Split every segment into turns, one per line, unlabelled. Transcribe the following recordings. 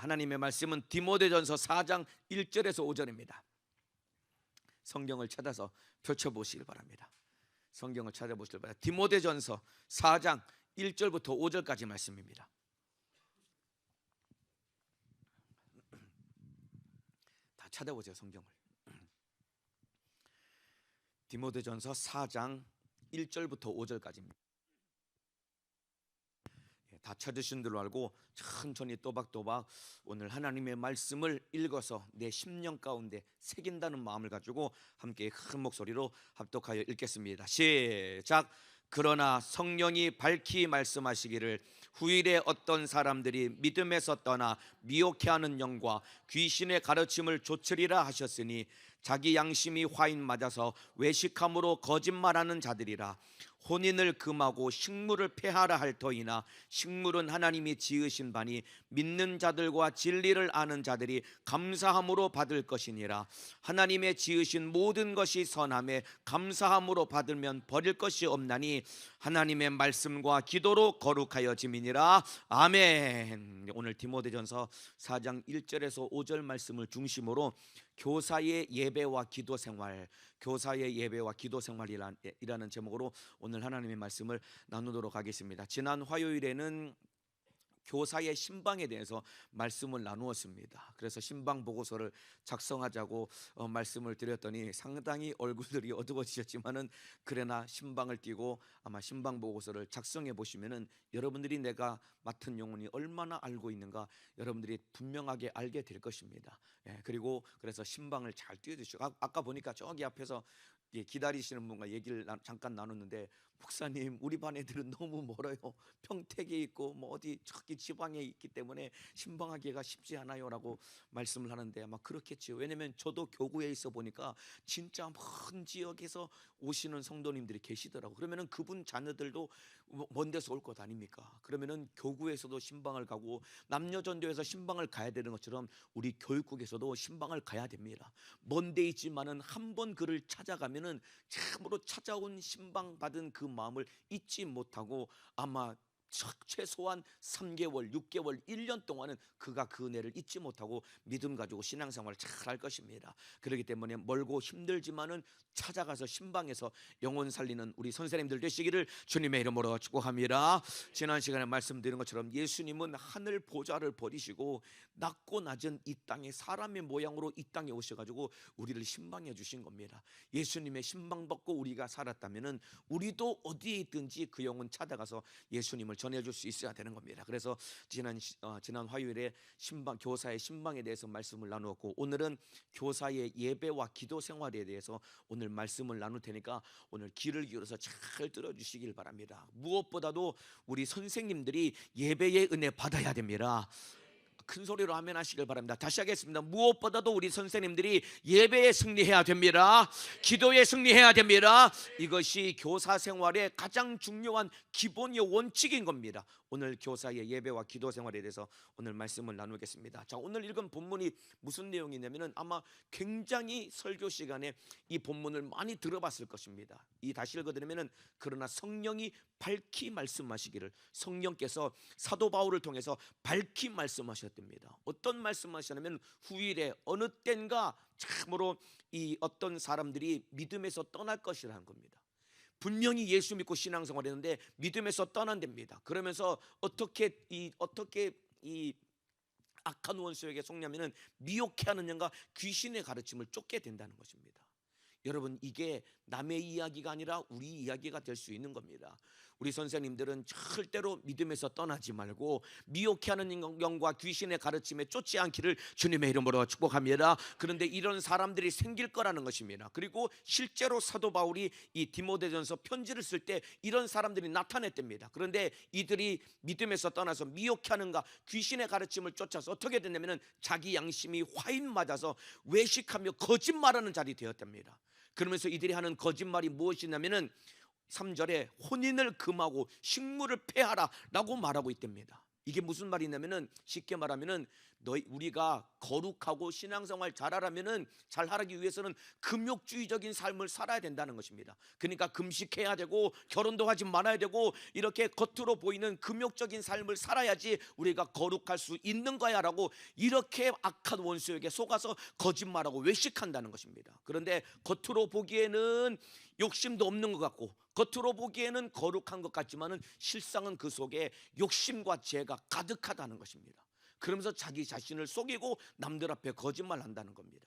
하나님의 말씀은 디모데전서 4장 1절에서 5절입니다. 성경을 찾아서 펼쳐보시길 바랍니다. 성경을 찾아보시길 바랍니다. 디모데전서 4장 1절부터 5절까지 말씀입니다. 다 찾아보세요. 성경을. 디모데전서 4장 1절부터 5절까지입니다. 다 찾으신 줄로 알고 천천히 또박또박 오늘 하나님의 말씀을 읽어서 내 심령 가운데 새긴다는 마음을 가지고 함께 큰 목소리로 합독하여 읽겠습니다. 시작. 그러나 성령이 밝히 말씀하시기를 후일에 어떤 사람들이 믿음에서 떠나 미혹해하는 영과 귀신의 가르침을 좇으리라 하셨으니 자기 양심이 화인 맞아서 외식함으로 거짓말하는 자들이라. 혼인을 금하고 식물을 폐하라 할 터이나 식물은 하나님이 지으신 바니 믿는 자들과 진리를 아는 자들이 감사함으로 받을 것이니라. 하나님의 지으신 모든 것이 선함에 감사함으로 받으면 버릴 것이 없나니 하나님의 말씀과 기도로 거룩하여 지미니라. 아멘. 오늘 디모데전서 4장 1절에서 5절 말씀을 중심으로 교사의 예배와 기도 생활, 교사의 예배와 기도 생활이라는 제목으로 오늘 하나님의 말씀을 나누도록 하겠습니다. 지난 화요일에는 교사의 신방에 대해서 말씀을 나누었습니다. 그래서 신방 보고서를 작성하자고 말씀을 드렸더니 상당히 얼굴들이 어두워지셨지만은 그러나 신방을 띄고 아마 신방 보고서를 작성해 보시면은 여러분들이 내가 맡은 영혼이 얼마나 알고 있는가 여러분들이 분명하게 알게 될 것입니다. 그리고 그래서 신방을 잘 띄워주시고 아까 보니까 저기 앞에서 기다리시는 분과 얘기를 잠깐 나눴는데 목사님 우리 반 애들은 너무 멀어요. 평택에 있고 뭐 어디 저기 지방에 있기 때문에 신방하기가 쉽지 않아요라고 말씀을 하는데 아마 그렇겠지요. 왜냐면 저도 교구에 있어 보니까 진짜 먼 지역에서 오시는 성도님들이 계시더라고. 그러면은 그분 자녀들도 먼 데서 올 것 아닙니까? 그러면은 교구에서도 신방을 가고 남녀전도에서 신방을 가야 되는 것처럼 우리 교육국에서도 신방을 가야 됩니다. 먼 데 있지만은 한 번 그를 찾아가면은 참으로 찾아온 신방 받은 그 마음을 잊지 못하고 아마 최소한 3개월, 6개월, 1년 동안은 그가 그 은혜를 잊지 못하고 믿음 가지고 신앙생활을 잘 할 것입니다. 그렇기 때문에 멀고 힘들지만은 찾아가서 신방에서 영혼 살리는 우리 선생님들 되시기를 주님의 이름으로 축복합니다. 지난 시간에 말씀드린 것처럼 예수님은 하늘 보좌를 버리시고 낮고 낮은 이 땅에 사람의 모양으로 이 땅에 오셔가지고 우리를 신방해 주신 겁니다. 예수님의 신방 받고 우리가 살았다면은 우리도 어디에 있든지 그 영혼 찾아가서 예수님을 전해줄 수 있어야 되는 겁니다. 그래서 지난 화요일에 교사의 신방에 대해서 말씀을 나누었고 오늘은 교사의 예배와 기도 생활에 대해서 오늘 말씀을 나눌 테니까 오늘 귀를 기울여서 잘 들어주시길 바랍니다. 무엇보다도 우리 선생님들이 예배의 은혜 받아야 됩니다. 큰 소리로 아멘 하시길 바랍니다. 다시 하겠습니다. 무엇보다도 우리 선생님들이 예배에 승리해야 됩니다. 기도에 승리해야 됩니다. 이것이 교사 생활의 가장 중요한 기본의 원칙인 겁니다. 오늘 교사의 예배와 기도 생활에 대해서 오늘 말씀을 나누겠습니다. 자, 오늘 읽은 본문이 무슨 내용이냐면은 아마 굉장히 설교 시간에 이 본문을 많이 들어봤을 것입니다. 이 다시 읽어드리면은 그러나 성령이 밝히 말씀하시기를, 성령께서 사도 바울을 통해서 밝히 말씀하셨답니다. 어떤 말씀하시냐면 후일에 어느 때인가 참으로 이 어떤 사람들이 믿음에서 떠날 것이라는 겁니다. 분명히 예수 믿고 신앙생활 했는데 믿음에서 떠난답니다. 그러면서 어떻게 이 악한 원수에게 속냐면은 미혹해하는 영과 귀신의 가르침을 쫓게 된다는 것입니다. 여러분, 이게 남의 이야기가 아니라 우리 이야기가 될 수 있는 겁니다. 우리 선생님들은 절대로 믿음에서 떠나지 말고 미혹해하는 영과 귀신의 가르침에 쫓지 않기를 주님의 이름으로 축복합니다. 그런데 이런 사람들이 생길 거라는 것입니다. 그리고 실제로 사도 바울이 이 디모데전서 편지를 쓸 때 이런 사람들이 나타났답니다. 그런데 이들이 믿음에서 떠나서 미혹해하는가 귀신의 가르침을 쫓아서 어떻게 됐냐면 자기 양심이 화인 맞아서 외식하며 거짓말하는 자리 되었답니다. 그러면서 이들이 하는 거짓말이 무엇이냐면은 3절에 혼인을 금하고 식물을 폐하라 라고 말하고 있답니다. 이게 무슨 말이냐면은 쉽게 말하면은 우리가 거룩하고 신앙생활 잘하기 위해서는 금욕주의적인 삶을 살아야 된다는 것입니다. 그러니까 금식해야 되고 결혼도 하지 말아야 되고 이렇게 겉으로 보이는 금욕적인 삶을 살아야지 우리가 거룩할 수 있는 거야라고 이렇게 악한 원수에게 속아서 거짓말하고 외식한다는 것입니다. 그런데 겉으로 보기에는 욕심도 없는 것 같고 겉으로 보기에는 거룩한 것 같지만은 실상은 그 속에 욕심과 죄가 가득하다는 것입니다. 그러면서 자기 자신을 속이고 남들 앞에 거짓말한다는 겁니다.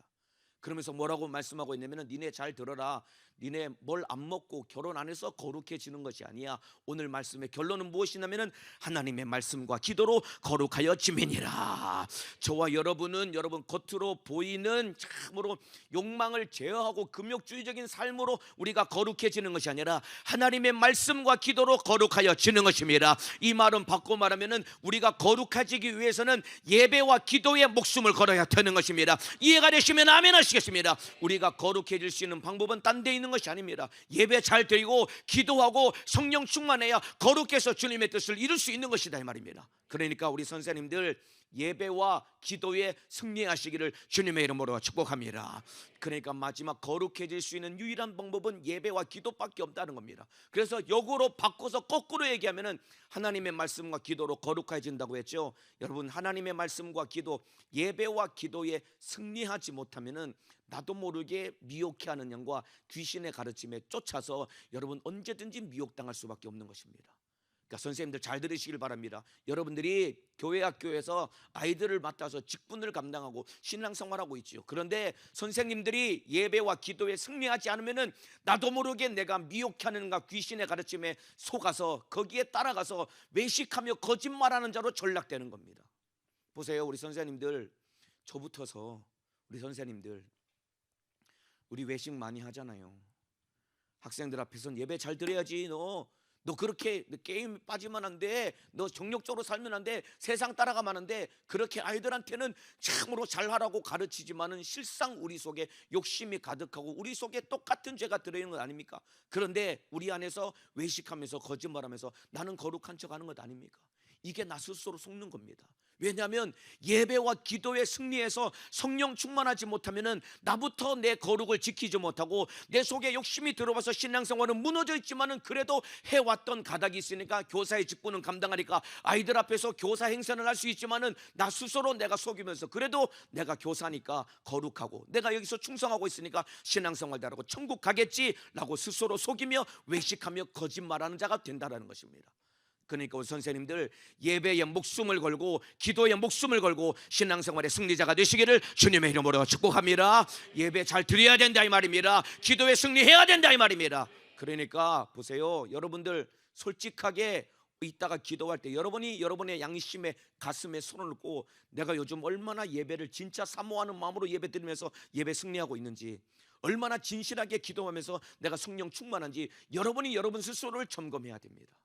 그러면서 뭐라고 말씀하고 있냐면은 니네 잘 들어라. 니네 뭘 안 먹고 결혼 안 해서 거룩해지는 것이 아니야. 오늘 말씀의 결론은 무엇이냐면은 하나님의 말씀과 기도로 거룩하여 지면이라. 저와 여러분은 여러분 겉으로 보이는 참으로 욕망을 제어하고 금욕주의적인 삶으로 우리가 거룩해지는 것이 아니라 하나님의 말씀과 기도로 거룩하여 지는 것입니다. 이 말은 바꿔 말하면은 우리가 거룩해지기 위해서는 예배와 기도에 목숨을 걸어야 되는 것입니다. 이해가 되시면 아멘 하시겠습니다. 우리가 거룩해질 수 있는 방법은 딴 데 있는 것이 아닙니다. 예배 잘 드리고 기도하고 성령 충만해야 거룩해서 주님의 뜻을 이룰 수 있는 것이다 이 말입니다. 그러니까 우리 선생님들 예배와 기도에 승리하시기를 주님의 이름으로 축복합니다. 그러니까 마지막 거룩해질 수 있는 유일한 방법은 예배와 기도밖에 없다는 겁니다. 그래서 역으로 바꿔서 거꾸로 얘기하면은 하나님의 말씀과 기도로 거룩해진다고 했죠. 여러분 하나님의 말씀과 기도, 예배와 기도에 승리하지 못하면은 나도 모르게 미혹해하는 영과 귀신의 가르침에 쫓아서 여러분 언제든지 미혹당할 수밖에 없는 것입니다. 그러니까 선생님들 잘 들으시길 바랍니다. 여러분들이 교회 학교에서 아이들을 맡아서 직분을 감당하고 신앙생활하고 있지요. 그런데 선생님들이 예배와 기도에 승리하지 않으면은 나도 모르게 내가 미혹하는가 귀신의 가르침에 속아서 거기에 따라가서 외식하며 거짓말하는 자로 전락되는 겁니다. 보세요, 우리 선생님들 저부터서 우리 선생님들 우리 외식 많이 하잖아요. 학생들 앞에서는 예배 잘 드려야지. 너 그렇게 게임 빠지면 안 돼. 너 정욕적으로 살면 안 돼. 세상 따라가면 안 돼. 그렇게 아이들한테는 참으로 잘하라고 가르치지만은 실상 우리 속에 욕심이 가득하고 우리 속에 똑같은 죄가 들어있는 것 아닙니까? 그런데 우리 안에서 외식하면서 거짓말하면서 나는 거룩한 척하는 것 아닙니까? 이게 나 스스로 속는 겁니다. 왜냐하면 예배와 기도에 승리해서 성령 충만하지 못하면은 나부터 내 거룩을 지키지 못하고 내 속에 욕심이 들어와서 신앙생활은 무너져 있지만은 그래도 해왔던 가닥이 있으니까 교사의 직분은 감당하니까 아이들 앞에서 교사 행세는 할 수 있지만은 나 스스로 내가 속이면서 그래도 내가 교사니까 거룩하고 내가 여기서 충성하고 있으니까 신앙생활 잘하고 천국 가겠지라고 스스로 속이며 외식하며 거짓말하는 자가 된다는 것입니다. 그러니까 우리 선생님들 예배에 목숨을 걸고 기도에 목숨을 걸고 신앙생활의 승리자가 되시기를 주님의 이름으로 축복합니다. 예배 잘 드려야 된다 이 말입니다. 기도에 승리해야 된다 이 말입니다. 그러니까 보세요, 여러분들 솔직하게 이따가 기도할 때 여러분이 여러분의 양심에 가슴에 손을 얹고 내가 요즘 얼마나 예배를 진짜 사모하는 마음으로 예배 드리면서 예배 승리하고 있는지, 얼마나 진실하게 기도하면서 내가 성령 충만한지 여러분이 여러분 스스로를 점검해야 됩니다.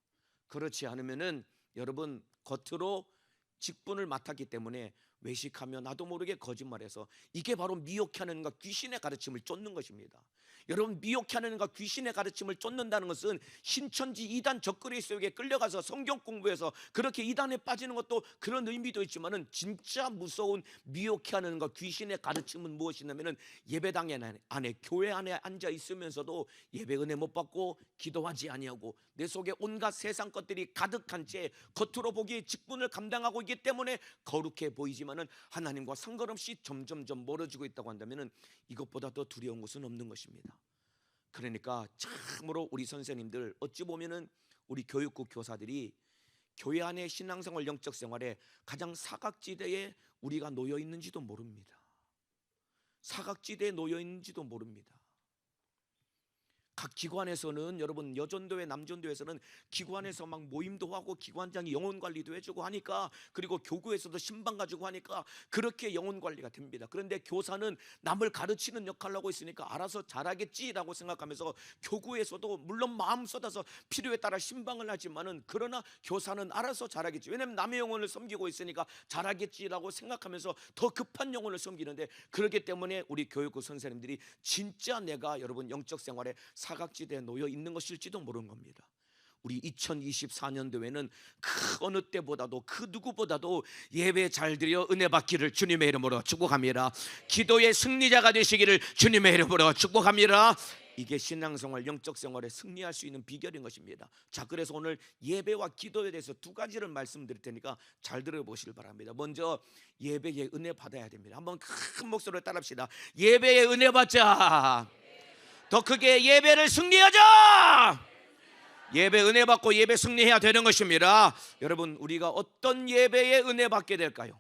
그렇지 않으면은 여러분 겉으로 직분을 맡았기 때문에 외식하며 나도 모르게 거짓말해서 이게 바로 미혹하는가 귀신의 가르침을 쫓는 것입니다. 여러분 미혹하는가 귀신의 가르침을 쫓는다는 것은 신천지 이단 적그리 속에 끌려가서 성경 공부해서 그렇게 이단에 빠지는 것도 그런 의미도 있지만은 진짜 무서운 미혹하는가 귀신의 가르침은 무엇이냐면은 예배당 안에 교회 안에 앉아 있으면서도 예배 은혜 못 받고 기도하지 아니하고 내 속에 온갖 세상 것들이 가득한 채 겉으로 보기에 직분을 감당하고 있기 때문에 거룩해 보이지만은 하나님과 상관없이 점점점 멀어지고 있다고 한다면은 이것보다 더 두려운 것은 없는 것입니다. 그러니까 참으로 우리 선생님들 어찌 보면은 우리 교육국 교사들이 교회 안의 신앙생활 영적 생활에 가장 사각지대에 우리가 놓여 있는지도 모릅니다. 사각지대에 놓여 있는지도 모릅니다. 각 기관에서는 여러분 여전도회 남전도회에서는 기관에서 막 모임도 하고 기관장이 영혼 관리도 해주고 하니까, 그리고 교구에서도 신방 가지고 하니까 그렇게 영혼 관리가 됩니다. 그런데 교사는 남을 가르치는 역할을 하고 있으니까 알아서 잘하겠지라고 생각하면서 교구에서도 물론 마음 쏟아서 필요에 따라 신방을 하지만은 그러나 교사는 알아서 잘하겠지, 왜냐하면 남의 영혼을 섬기고 있으니까 잘하겠지라고 생각하면서 더 급한 영혼을 섬기는데, 그렇기 때문에 우리 교육국 선생님들이 진짜 내가 여러분 영적 생활에 사각지대에 놓여 있는 것일지도 모르는 겁니다. 우리 2024년도에는 그 어느 때보다도 그 누구보다도 예배 잘 드려 은혜 받기를 주님의 이름으로 축복합니다. 기도의 승리자가 되시기를 주님의 이름으로 축복합니다. 이게 신앙생활, 영적 생활에 승리할 수 있는 비결인 것입니다. 자, 그래서 오늘 예배와 기도에 대해서 두 가지를 말씀드릴 테니까 잘 들어보시길 바랍니다. 먼저 예배의 은혜 받아야 됩니다. 한번 큰 목소리로 따라합시다. 예배의 은혜 받자. 더 크게 예배를 승리하자. 예배 은혜 받고 예배 승리해야 되는 것입니다. 여러분, 우리가 어떤 예배에 은혜 받게 될까요?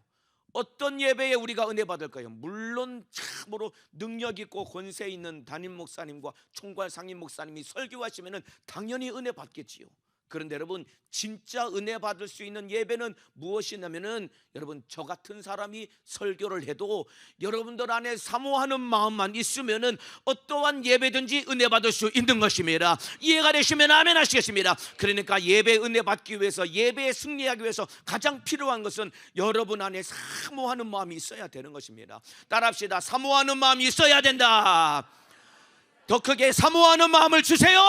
어떤 예배에 우리가 은혜 받을까요? 물론 참으로 능력 있고 권세 있는 담임 목사님과 총괄 상임 목사님이 설교하시면 당연히 은혜 받겠지요. 그런데 여러분, 진짜 은혜 받을 수 있는 예배는 무엇이냐면은 여러분, 저 같은 사람이 설교를 해도 여러분들 안에 사모하는 마음만 있으면은 어떠한 예배든지 은혜 받을 수 있는 것입니다. 이해가 되시면 아멘 하시겠습니다. 그러니까 예배 은혜 받기 위해서, 예배에 승리하기 위해서 가장 필요한 것은 여러분 안에 사모하는 마음이 있어야 되는 것입니다. 따라합시다. 사모하는 마음이 있어야 된다. 더 크게 사모하는 마음을 주세요.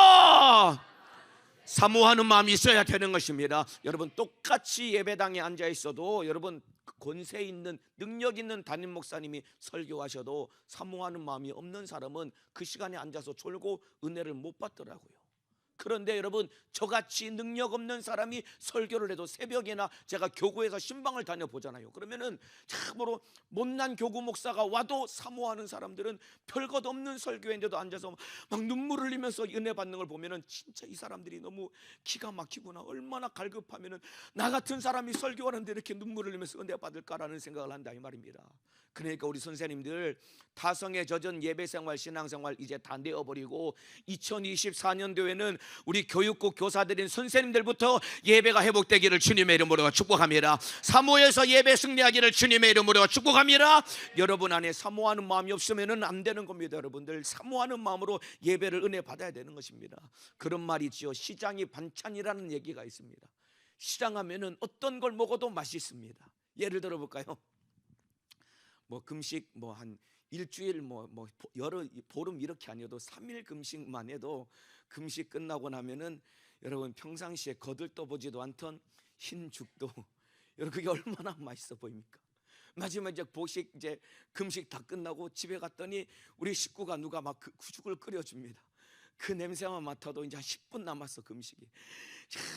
사모하는 마음이 있어야 되는 것입니다. 여러분, 똑같이 예배당에 앉아 있어도 여러분, 권세 있는 능력 있는 담임 목사님이 설교하셔도 사모하는 마음이 없는 사람은 그 시간에 앉아서 졸고 은혜를 못 받더라고요. 그런데 여러분, 저같이 능력 없는 사람이 설교를 해도 새벽에나 제가 교구에서 신방을 다녀보잖아요. 그러면은 참으로 못난 교구 목사가 와도 사모하는 사람들은 별것 없는 설교인데도 앉아서 막 눈물을 흘리면서 은혜 받는 걸 보면은 진짜 이 사람들이 너무 기가 막히구나, 얼마나 갈급하면은 나 같은 사람이 설교하는데 이렇게 눈물을 흘리면서 은혜 받을까라는 생각을 한다 이 말입니다. 그러니까 우리 선생님들 타성에 젖은 예배생활, 신앙생활 이제 다 내어버리고 2024년도에는 우리 교육국 교사들인 선생님들부터 예배가 회복되기를 주님의 이름으로 축복합니다. 사모해서 예배 승리하기를 주님의 이름으로 축복합니다. 여러분 안에 사모하는 마음이 없으면 안 되는 겁니다. 여러분들 사모하는 마음으로 예배를 은혜 받아야 되는 것입니다. 그런 말이 있지요. 시장이 반찬이라는 얘기가 있습니다. 시장 하면은 어떤 걸 먹어도 맛있습니다. 예를 들어 볼까요? 뭐 금식 뭐 한 일주일 여러 보름 이렇게 아니어도 3일 금식만 해도 금식 끝나고 나면은 여러분 평상시에 거들떠보지도 않던 흰 죽도 여러분 그게 얼마나 맛있어 보입니까? 마지막에 이제 보식 이제 금식 다 끝나고 집에 갔더니 우리 식구가 누가 막 그 죽을 끓여줍니다. 그 냄새만 맡아도 이제 한 10분 남았어 금식이.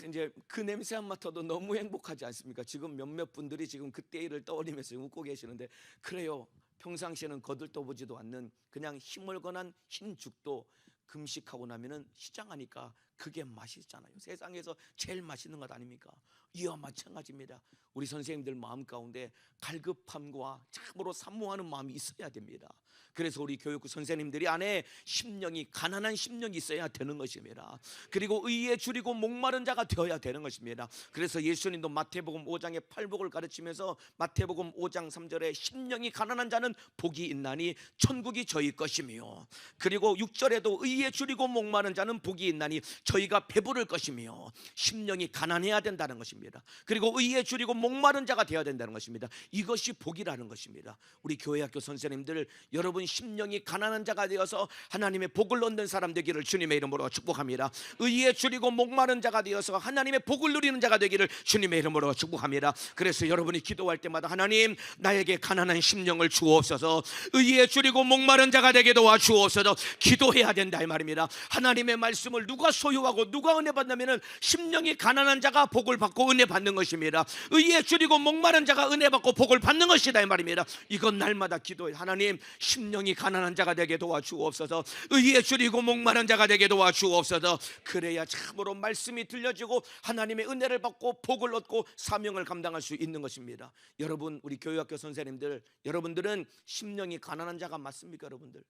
이제 그 냄새만 맡아도 너무 행복하지 않습니까? 지금 몇몇 분들이 지금 그때 일을 떠올리면서 웃고 계시는데 그래요. 평상시에는 거들떠보지도 않는 그냥 희멀건한 흰 죽도 금식하고 나면은 시장하니까 그게 맛있잖아요. 세상에서 제일 맛있는 것 아닙니까? 이와 마찬가지입니다. 우리 선생님들 마음 가운데 갈급함과 참으로 사모하는 마음이 있어야 됩니다. 그래서 우리 교육부 선생님들이 안에 심령이 가난한 심령이 있어야 되는 것입니다. 그리고 의에 줄이고 목마른 자가 되어야 되는 것입니다. 그래서 예수님도 마태복음 5장의 팔복을 가르치면서 마태복음 5장 3절에 심령이 가난한 자는 복이 있나니 천국이 저희 것이며, 그리고 6절에도 의에 줄이고 목마른 자는 복이 있나니 저희가 배부를 것이며, 심령이 가난해야 된다는 것입니다. 그리고 의에 줄이고 목마른 자가 되어야 된다는 것입니다. 이것이 복이라는 것입니다. 우리 교회학교 선생님들, 여러분 심령이 가난한 자가 되어서 하나님의 복을 얻는 사람 되기를 주님의 이름으로 축복합니다. 의에 줄이고 목마른 자가 되어서 하나님의 복을 누리는 자가 되기를 주님의 이름으로 축복합니다. 그래서 여러분이 기도할 때마다 하나님 나에게 가난한 심령을 주옵소서, 의에 줄이고 목마른 자가 되게 도와주옵소서 기도해야 된다 이 말입니다. 하나님의 말씀을 누가 소유하고 누가 은혜 받냐면은 심령이 가난한 자가 복을 받고 은혜 받는 것입니다. 의에 줄이고 목마른 자가 은혜 받고 복을 받는 것이다 이 말입니다. 이건 날마다 기도해. 하나님 심령이 가난한 자가 되게 도와주옵소서, 의에 줄이고 목마른 자가 되게 도와주옵소서. 그래야 참으로 말씀이 들려지고 하나님의 은혜를 받고 복을 얻고 사명을 감당할 수 있는 것입니다. 여러분 우리 교육학교 선생님들, 여러분들은 심령이 가난한 자가 맞습니까? 여러분들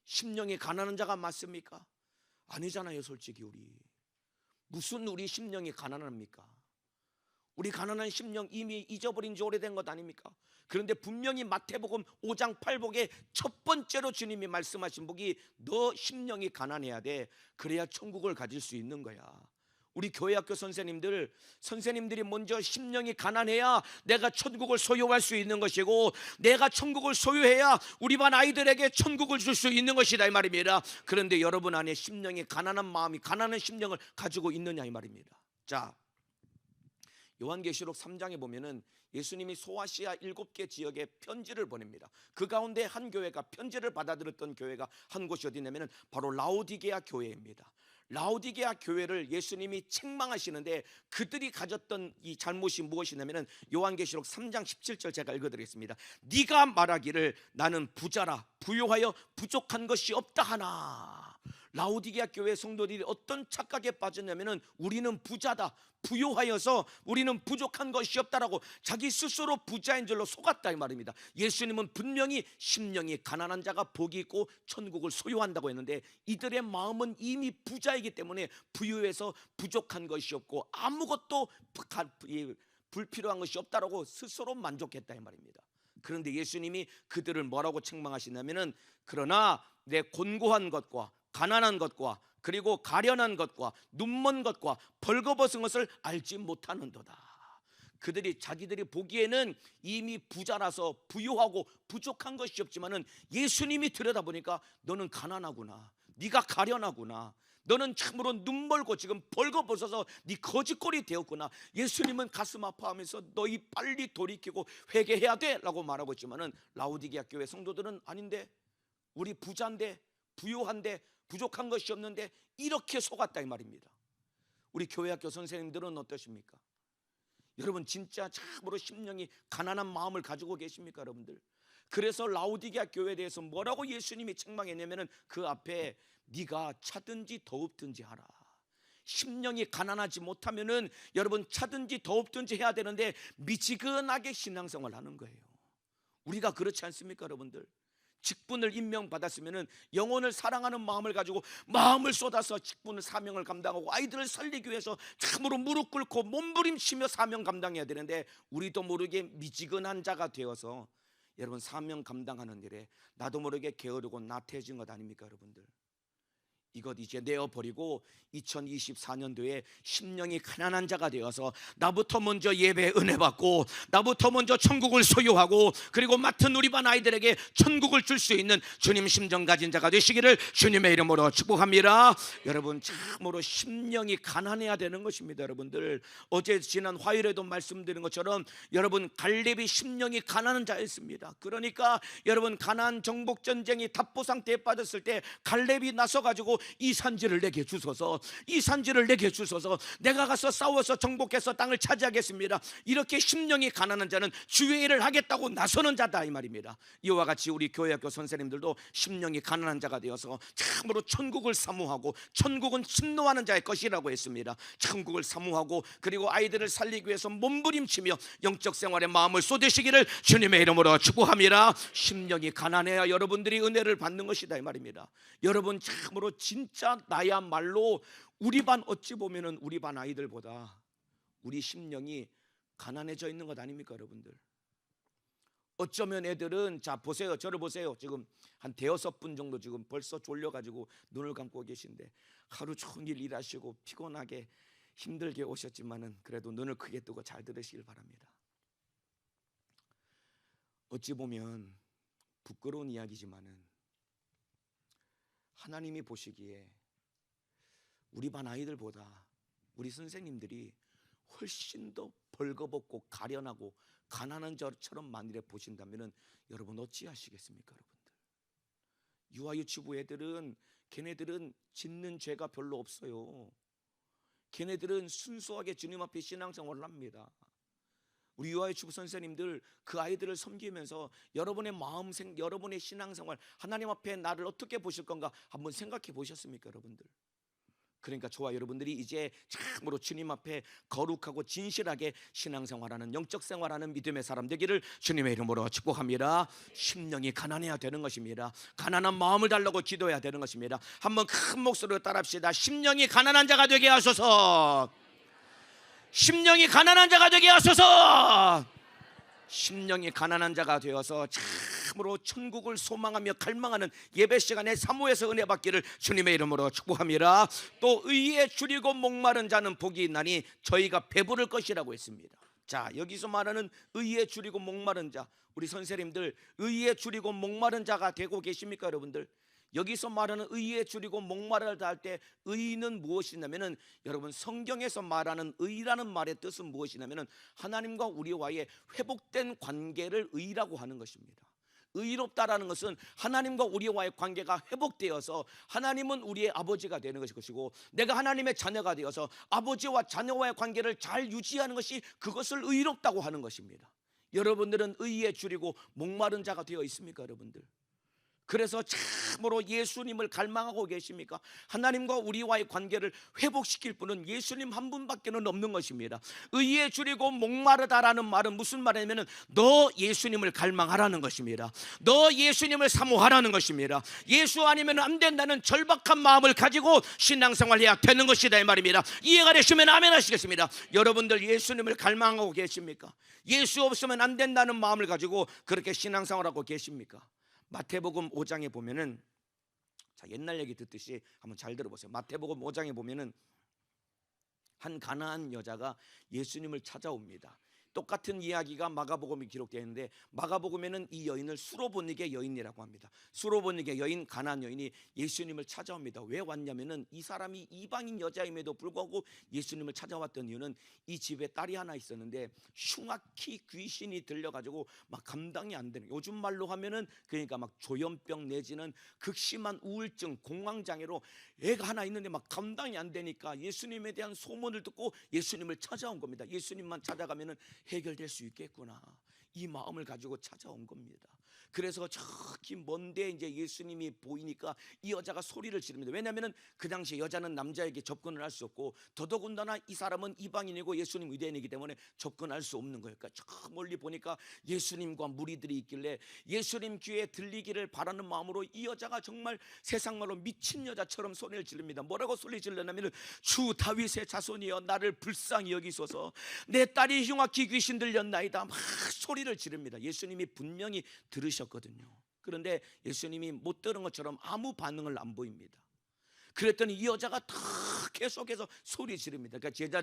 심령이 가난한 자가 맞습니까? 아니잖아요. 솔직히 무슨 우리 심령이 가난합니까? 우리 가난한 심령 이미 잊어버린 지 오래된 것 아닙니까? 그런데 분명히 마태복음 5장 8복에 첫 번째로 주님이 말씀하신 복이 너 심령이 가난해야 돼. 그래야 천국을 가질 수 있는 거야. 우리 교회학교 선생님들이 먼저 심령이 가난해야 내가 천국을 소유할 수 있는 것이고, 내가 천국을 소유해야 우리 반 아이들에게 천국을 줄 수 있는 것이다 이 말입니다. 그런데 여러분 안에 심령이 가난한 마음이, 가난한 심령을 가지고 있느냐 이 말입니다. 자, 요한계시록 3장에 보면은 예수님이 소아시아 7개 지역에 편지를 보냅니다. 그 가운데 한 교회가, 편지를 받아들였던 교회가 한 곳이 어디냐면 바로 라오디게아 교회입니다. 라오디게아 교회를 예수님이 책망하시는데 그들이 가졌던 이 잘못이 무엇이냐면 요한계시록 3장 17절 제가 읽어드리겠습니다. 네가 말하기를 나는 부자라 부요하여 부족한 것이 없다 하나. 라오디게아 교회 성도들이 어떤 착각에 빠졌냐면 우리는 부자다, 부요하여서 우리는 부족한 것이 없다라고 자기 스스로 부자인 줄로 속았다 이 말입니다. 예수님은 분명히 심령이 가난한 자가 복이 있고 천국을 소유한다고 했는데 이들의 마음은 이미 부자이기 때문에 부유해서 부족한 것이 없고 아무것도 불필요한 것이 없다라고 스스로 만족했다 이 말입니다. 그런데 예수님이 그들을 뭐라고 책망하시냐면은 그러나 내 곤고한 것과 가난한 것과 그리고 가련한 것과 눈먼 것과 벌거벗은 것을 알지 못하는도다. 그들이 자기들이 보기에는 이미 부자라서 부유하고 부족한 것이 없지만은 예수님이 들여다보니까 너는 가난하구나, 네가 가련하구나, 너는 참으로 눈멀고 지금 벌거벗어서 네 거짓골이 되었구나. 예수님은 가슴 아파하면서 너희 빨리 돌이키고 회개해야 돼 라고 말하고 있지만은 라오디게아 교회 성도들은 아닌데, 우리 부자인데, 부유한데, 부족한 것이 없는데, 이렇게 속았다 이 말입니다. 우리 교회학교 선생님들은 어떠십니까? 여러분 진짜 참으로 심령이 가난한 마음을 가지고 계십니까 여러분들? 그래서 라오디게아 교회에 대해서 뭐라고 예수님이 책망했냐면은 그 앞에 네가 차든지 더웁든지 하라. 심령이 가난하지 못하면은 여러분 차든지 더웁든지 해야 되는데 미지근하게 신앙생활을 하는 거예요. 우리가 그렇지 않습니까 여러분들? 직분을 임명받았으면 영혼을 사랑하는 마음을 가지고 마음을 쏟아서 직분을, 사명을 감당하고 아이들을 살리기 위해서 참으로 무릎 꿇고 몸부림치며 사명 감당해야 되는데 우리도 모르게 미지근한 자가 되어서 여러분 사명 감당하는 일에 나도 모르게 게으르고 나태해진 것 아닙니까 여러분들? 이것 이제 내어버리고 2024년도에 심령이 가난한 자가 되어서 나부터 먼저 예배 은혜 받고 나부터 먼저 천국을 소유하고 그리고 맡은 우리 반 아이들에게 천국을 줄 수 있는 주님 심정 가진 자가 되시기를 주님의 이름으로 축복합니다. 여러분 참으로 심령이 가난해야 되는 것입니다. 여러분들 어제 지난 화요일에도 말씀드린 것처럼 여러분 갈렙이 심령이 가난한 자였습니다. 그러니까 여러분 가나안 정복 전쟁이 답보상 때 빠졌을 때 갈렙이 나서가지고 이 산지를 내게 주소서, 이 산지를 내게 주소서, 내가 가서 싸워서 정복해서 땅을 차지하겠습니다. 이렇게 심령이 가난한 자는 주의 일을 하겠다고 나서는 자다 이 말입니다. 이와 같이 우리 교회학교 선생님들도 심령이 가난한 자가 되어서 참으로 천국을 사모하고, 천국은 침노하는 자의 것이라고 했습니다. 천국을 사모하고 그리고 아이들을 살리기 위해서 몸부림치며 영적 생활에 마음을 쏟으시기를 주님의 이름으로 축복합니다. 심령이 가난해야 여러분들이 은혜를 받는 것이다 이 말입니다. 여러분 참으로 진짜 나야말로 우리 반 어찌 보면은 우리 반 아이들보다 우리 심령이 가난해져 있는 것 아닙니까 여러분들? 어쩌면 애들은 자 보세요, 저를 보세요. 지금 한 대여섯 분 정도 지금 벌써 졸려가지고 눈을 감고 계신데 하루 종일 일하시고 피곤하게 힘들게 오셨지만은 그래도 눈을 크게 뜨고 잘 들으시길 바랍니다. 어찌 보면 부끄러운 이야기지만은 하나님이 보시기에 우리 반 아이들보다 우리 선생님들이 훨씬 더 벌거벗고 가련하고 가난한 자처럼 만일에 보신다면 여러분 어찌하시겠습니까 여러분들? 유아유치부 애들은 걔네들은 짓는 죄가 별로 없어요. 걔네들은 순수하게 주님 앞에 신앙생활을 합니다. 우리 유아유치부 선생님들 그 아이들을 섬기면서 여러분의 마음, 여러분의 신앙생활 하나님 앞에 나를 어떻게 보실 건가 한번 생각해 보셨습니까 여러분들? 그러니까 저와 여러분들이 이제 참으로 주님 앞에 거룩하고 진실하게 신앙생활하는, 영적 생활하는 믿음의 사람 되기를 주님의 이름으로 축복합니다. 심령이 가난해야 되는 것입니다. 가난한 마음을 달라고 기도해야 되는 것입니다. 한번 큰 목소리로 따라합시다. 심령이 가난한 자가 되게 하소서. 심령이 가난한 자가 되게 하소서. 심령이 가난한 자가 되어서 참으로 천국을 소망하며 갈망하는 예배 시간에 사모해서 은혜 받기를 주님의 이름으로 축복합니다. 또 의에 줄이고 목마른 자는 복이 있나니 저희가 배부를 것이라고 했습니다. 자, 여기서 말하는 의에 줄이고 목마른 자, 우리 선생님들 의에 줄이고 목마른 자가 되고 계십니까 여러분들? 여기서 말하는 의에 줄이고 목마르다 할 때 의는 무엇이냐면은, 여러분 성경에서 말하는 의라는 말의 뜻은 무엇이냐면은 하나님과 우리와의 회복된 관계를 의라고 하는 것입니다. 의롭다라는 것은 하나님과 우리와의 관계가 회복되어서 하나님은 우리의 아버지가 되는 것이고, 내가 하나님의 자녀가 되어서 아버지와 자녀와의 관계를 잘 유지하는 것이 그것을 의롭다고 하는 것입니다. 여러분들은 의에 줄이고 목마른 자가 되어 있습니까 여러분들? 그래서 참으로 예수님을 갈망하고 계십니까? 하나님과 우리와의 관계를 회복시킬 분은 예수님 한 분밖에는 없는 것입니다. 의에 줄이고 목마르다라는 말은 무슨 말이냐면 너 예수님을 갈망하라는 것입니다. 너 예수님을 사모하라는 것입니다. 예수 아니면 안 된다는 절박한 마음을 가지고 신앙생활해야 되는 것이다 이 말입니다. 이해가 되시면 아멘 하시겠습니다. 여러분들 예수님을 갈망하고 계십니까? 예수 없으면 안 된다는 마음을 가지고 그렇게 신앙생활하고 계십니까? 마태복음 5장에 보면은, 자, 옛날 얘기 듣듯이 한번 잘 들어보세요. 마태복음 5장에 보면은 한 가나안 여자가 예수님을 찾아옵니다. 똑같은 이야기가 마가복음에 기록되어 있는데, 마가복음에는 이 여인을 수로보니게 여인이라고 합니다. 수로보니게 여인, 가나안 여인이 예수님을 찾아옵니다. 왜 왔냐면은 이 사람이 이방인 여자임에도 불구하고 예수님을 찾아왔던 이유는 이 집에 딸이 하나 있었는데 흉악히 귀신이 들려가지고 막 감당이 안 되는, 요즘 말로 하면은 그러니까 막 조현병 내지는 극심한 우울증, 공황장애로 애가 하나 있는데 막 감당이 안 되니까 예수님에 대한 소문을 듣고 예수님을 찾아온 겁니다. 예수님만 찾아가면은 해결될 수 있겠구나, 이 마음을 가지고 찾아온 겁니다. 그래서 저기 먼데 이제 예수님이 보이니까 이 여자가 소리를 지릅니다. 왜냐하면 그 당시 여자는 남자에게 접근을 할 수 없고, 더더군다나 이 사람은 이방인이고 예수님 유대인이기 때문에 접근할 수 없는 거예요. 그러니까 저 멀리 보니까 예수님과 무리들이 있길래 예수님 귀에 들리기를 바라는 마음으로 이 여자가 정말 세상말로 미친 여자처럼 소리를 지릅니다. 뭐라고 소리 질렀냐면, 주 다윗의 자손이여 나를 불쌍히 여기소서, 내 딸이 흉악히 귀신 들렸나이다, 막 소리를 지릅니다. 예수님이 분명히 들으셨거든요. 그런데 예수님이 못 들은 것처럼 아무 반응을 안 보입니다. 그랬더니 이 여자가 다 계속해서 소리 지릅니다. 그러니까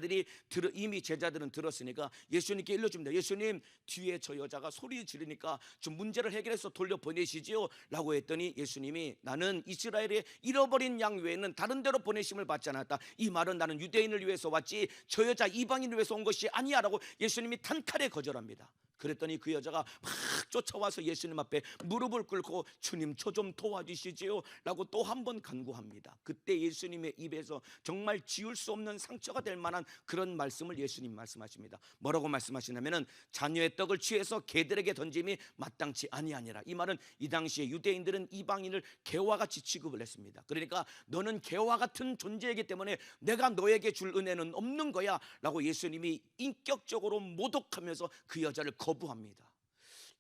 이미 제자들은 들었으니까 예수님께 일러줍니다. 예수님, 뒤에 저 여자가 소리 지르니까 좀 문제를 해결해서 돌려보내시지요 라고 했더니 예수님이 나는 이스라엘의 잃어버린 양 외에는 다른 데로 보내심을 받지 않았다. 이 말은 나는 유대인을 위해서 왔지 저 여자 이방인을 위해서 온 것이 아니야 라고 예수님이 단칼에 거절합니다. 그랬더니 그 여자가 막 쫓아와서 예수님 앞에 무릎을 꿇고 주님 저 좀 도와주시지요 라고 또 한 번 간구합니다. 그때 예수님의 입에서 정말 지울 수 없는 상처가 될 만한 그런 말씀을 예수님 말씀하십니다. 뭐라고 말씀하시냐면은 자녀의 떡을 취해서 개들에게 던짐이 마땅치 아니하니라. 이 말은 이 당시에 유대인들은 이방인을 개와 같이 취급을 했습니다. 그러니까 너는 개와 같은 존재이기 때문에 내가 너에게 줄 은혜는 없는 거야 라고 예수님이 인격적으로 모독하면서 그 여자를 거부합니다.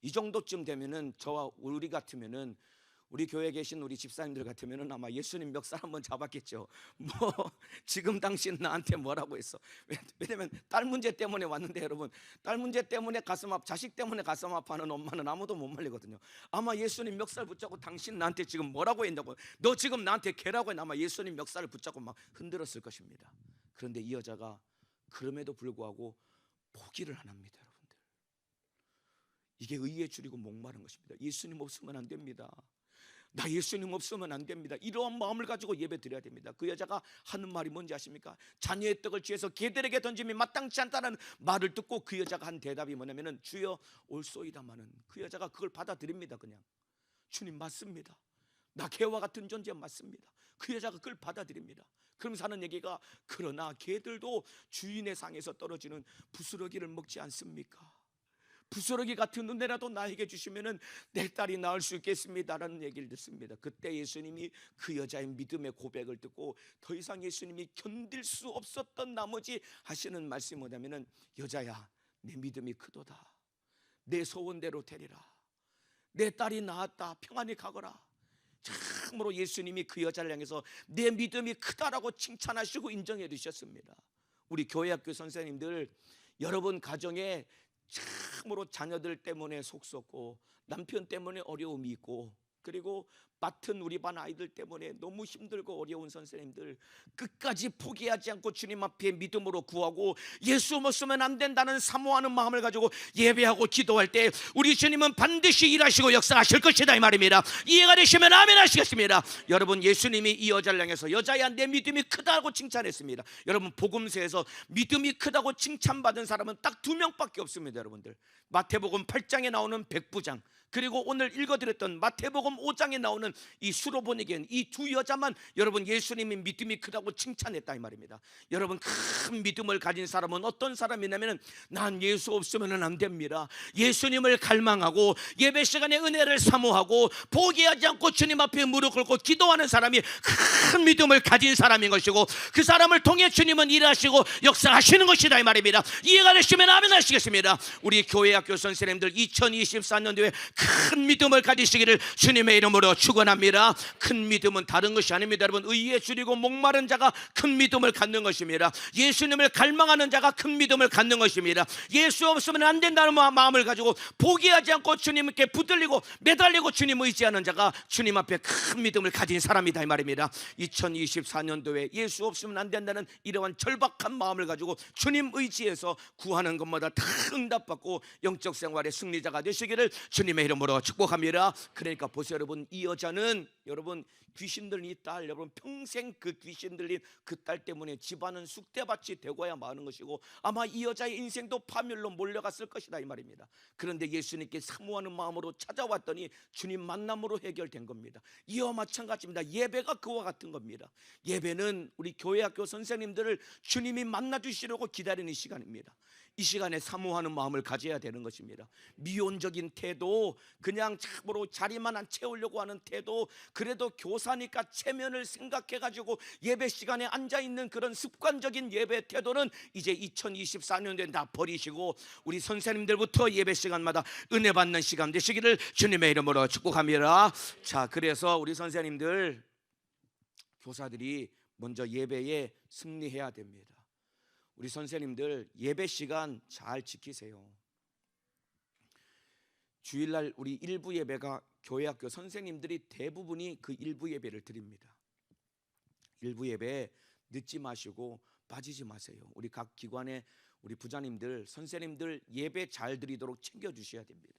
이 정도쯤 되면은 저와 우리 같으면은, 우리 교회에 계신 우리 집사님들 같으면은 아마 예수님 멱살 한번 잡았겠죠. 뭐 지금 당신 나한테 뭐라고 했어? 왜냐면 딸 문제 때문에 왔는데, 여러분 딸 문제 때문에 가슴 아파, 자식 때문에 가슴 아파하는 엄마는 아무도 못 말리거든요. 아마 예수님 멱살 붙잡고 당신 나한테 지금 뭐라고 했냐고, 너 지금 나한테 개라고 했나, 아마 예수님 멱살을 붙잡고 막 흔들었을 것입니다. 그런데 이 여자가 그럼에도 불구하고 포기를 안 합니다. 여러분들, 이게 의에 줄이고 목마른 것입니다. 예수님 없으면 안 됩니다. 나 예수님 없으면 안 됩니다. 이러한 마음을 가지고 예배 드려야 됩니다. 그 여자가 하는 말이 뭔지 아십니까? 자녀의 떡을 취해서 개들에게 던짐이 마땅치 않다는 말을 듣고 그 여자가 한 대답이 뭐냐면은 주여 올소이다마는, 그 여자가 그걸 받아들입니다. 그냥 주님 맞습니다. 나 개와 같은 존재 맞습니다. 그 여자가 그걸 받아들입니다. 그러면서 하는 얘기가, 그러나 개들도 주인의 상에서 떨어지는 부스러기를 먹지 않습니까? 부스러기 같은 은혜라도 나에게 주시면은 내 딸이 나을 수 있겠습니다라는 얘기를 듣습니다. 그때 예수님이 그 여자의 믿음의 고백을 듣고 더 이상 예수님이 견딜 수 없었던 나머지 하시는 말씀이 뭐냐면은, 여자야 내 믿음이 크도다, 내 소원대로 되리라, 내 딸이 나았다, 평안히 가거라. 참으로 예수님이 그 여자를 향해서 내 믿음이 크다라고 칭찬하시고 인정해 주셨습니다. 우리 교회학교 선생님들, 여러분 가정에 참으로 자녀들 때문에 속 썩고 남편 때문에 어려움이 있고 그리고 맡은 우리 반 아이들 때문에 너무 힘들고 어려운 선생님들 끝까지 포기하지 않고 주님 앞에 믿음으로 구하고 예수 없으면 안 된다는 사모하는 마음을 가지고 예배하고 기도할 때 우리 주님은 반드시 일하시고 역사하실 것이다 이 말입니다. 이해가 되시면 아멘 하시겠습니다. 여러분, 예수님이 이 여자를 향해서 여자야 내 믿음이 크다고 칭찬했습니다. 여러분, 복음서에서 믿음이 크다고 칭찬받은 사람은 딱 2명밖에 없습니다. 여러분들, 마태복음 8장에 나오는 백부장, 그리고 오늘 읽어드렸던 마태복음 5장에 나오는 이 수로보니겐, 이 두 여자만 여러분 예수님이 믿음이 크다고 칭찬했다 이 말입니다. 여러분, 큰 믿음을 가진 사람은 어떤 사람이냐면 난 예수 없으면 안 됩니다. 예수님을 갈망하고 예배 시간에 은혜를 사모하고 포기하지 않고 주님 앞에 무릎 꿇고 기도하는 사람이 큰 믿음을 가진 사람인 것이고 그 사람을 통해 주님은 일하시고 역사하시는 것이다 이 말입니다. 이해가 되시면 아멘 하시겠습니다. 우리 교회 학교 선생님들 2024년도에 큰 믿음을 가지시기를 주님의 이름으로 축원합니다. 큰 믿음은 다른 것이 아닙니다. 여러분, 의에 줄이고 목마른 자가 큰 믿음을 갖는 것입니다. 예수님을 갈망하는 자가 큰 믿음을 갖는 것입니다. 예수 없으면 안 된다는 마음을 가지고 포기하지 않고 주님께 붙들리고 매달리고 주님 의지하는 자가 주님 앞에 큰 믿음을 가진 사람이다 이 말입니다. 2024년도에 예수 없으면 안 된다는 이러한 절박한 마음을 가지고 주님 의지해서 구하는 것마다 다 응답받고 영적 생활의 승리자가 되시기를 주님의 이름으로 축복합니다. 그러니까 보세요 여러분, 이 여자는 여러분 귀신 들린 이 딸, 여러분 평생 그 귀신 들린 그 딸 때문에 집안은 쑥대밭이 되고야 마는 것이고 아마 이 여자의 인생도 파멸로 몰려갔을 것이다 이 말입니다. 그런데 예수님께 사모하는 마음으로 찾아왔더니 주님 만남으로 해결된 겁니다. 이와 마찬가지입니다. 예배가 그와 같은 겁니다. 예배는 우리 교회학교 선생님들을 주님이 만나주시려고 기다리는 시간입니다. 이 시간에 사모하는 마음을 가져야 되는 것입니다. 미온적인 태도, 그냥 참으로 자리만 안 채우려고 하는 태도, 그래도 교사니까 체면을 생각해가지고 예배 시간에 앉아있는 그런 습관적인 예배 태도는 이제 2024년도에 다 버리시고 우리 선생님들부터 예배 시간마다 은혜 받는 시간 되시기를 주님의 이름으로 축복합니다. 자, 그래서 우리 선생님들, 교사들이 먼저 예배에 승리해야 됩니다. 우리 선생님들 예배 시간 잘 지키세요. 주일날 우리 일부 예배가 교회학교 선생님들이 대부분이 그 일부 예배를 드립니다. 일부 예배 늦지 마시고 빠지지 마세요. 우리 각 기관의 우리 부자님들, 선생님들 예배 잘 드리도록 챙겨주셔야 됩니다.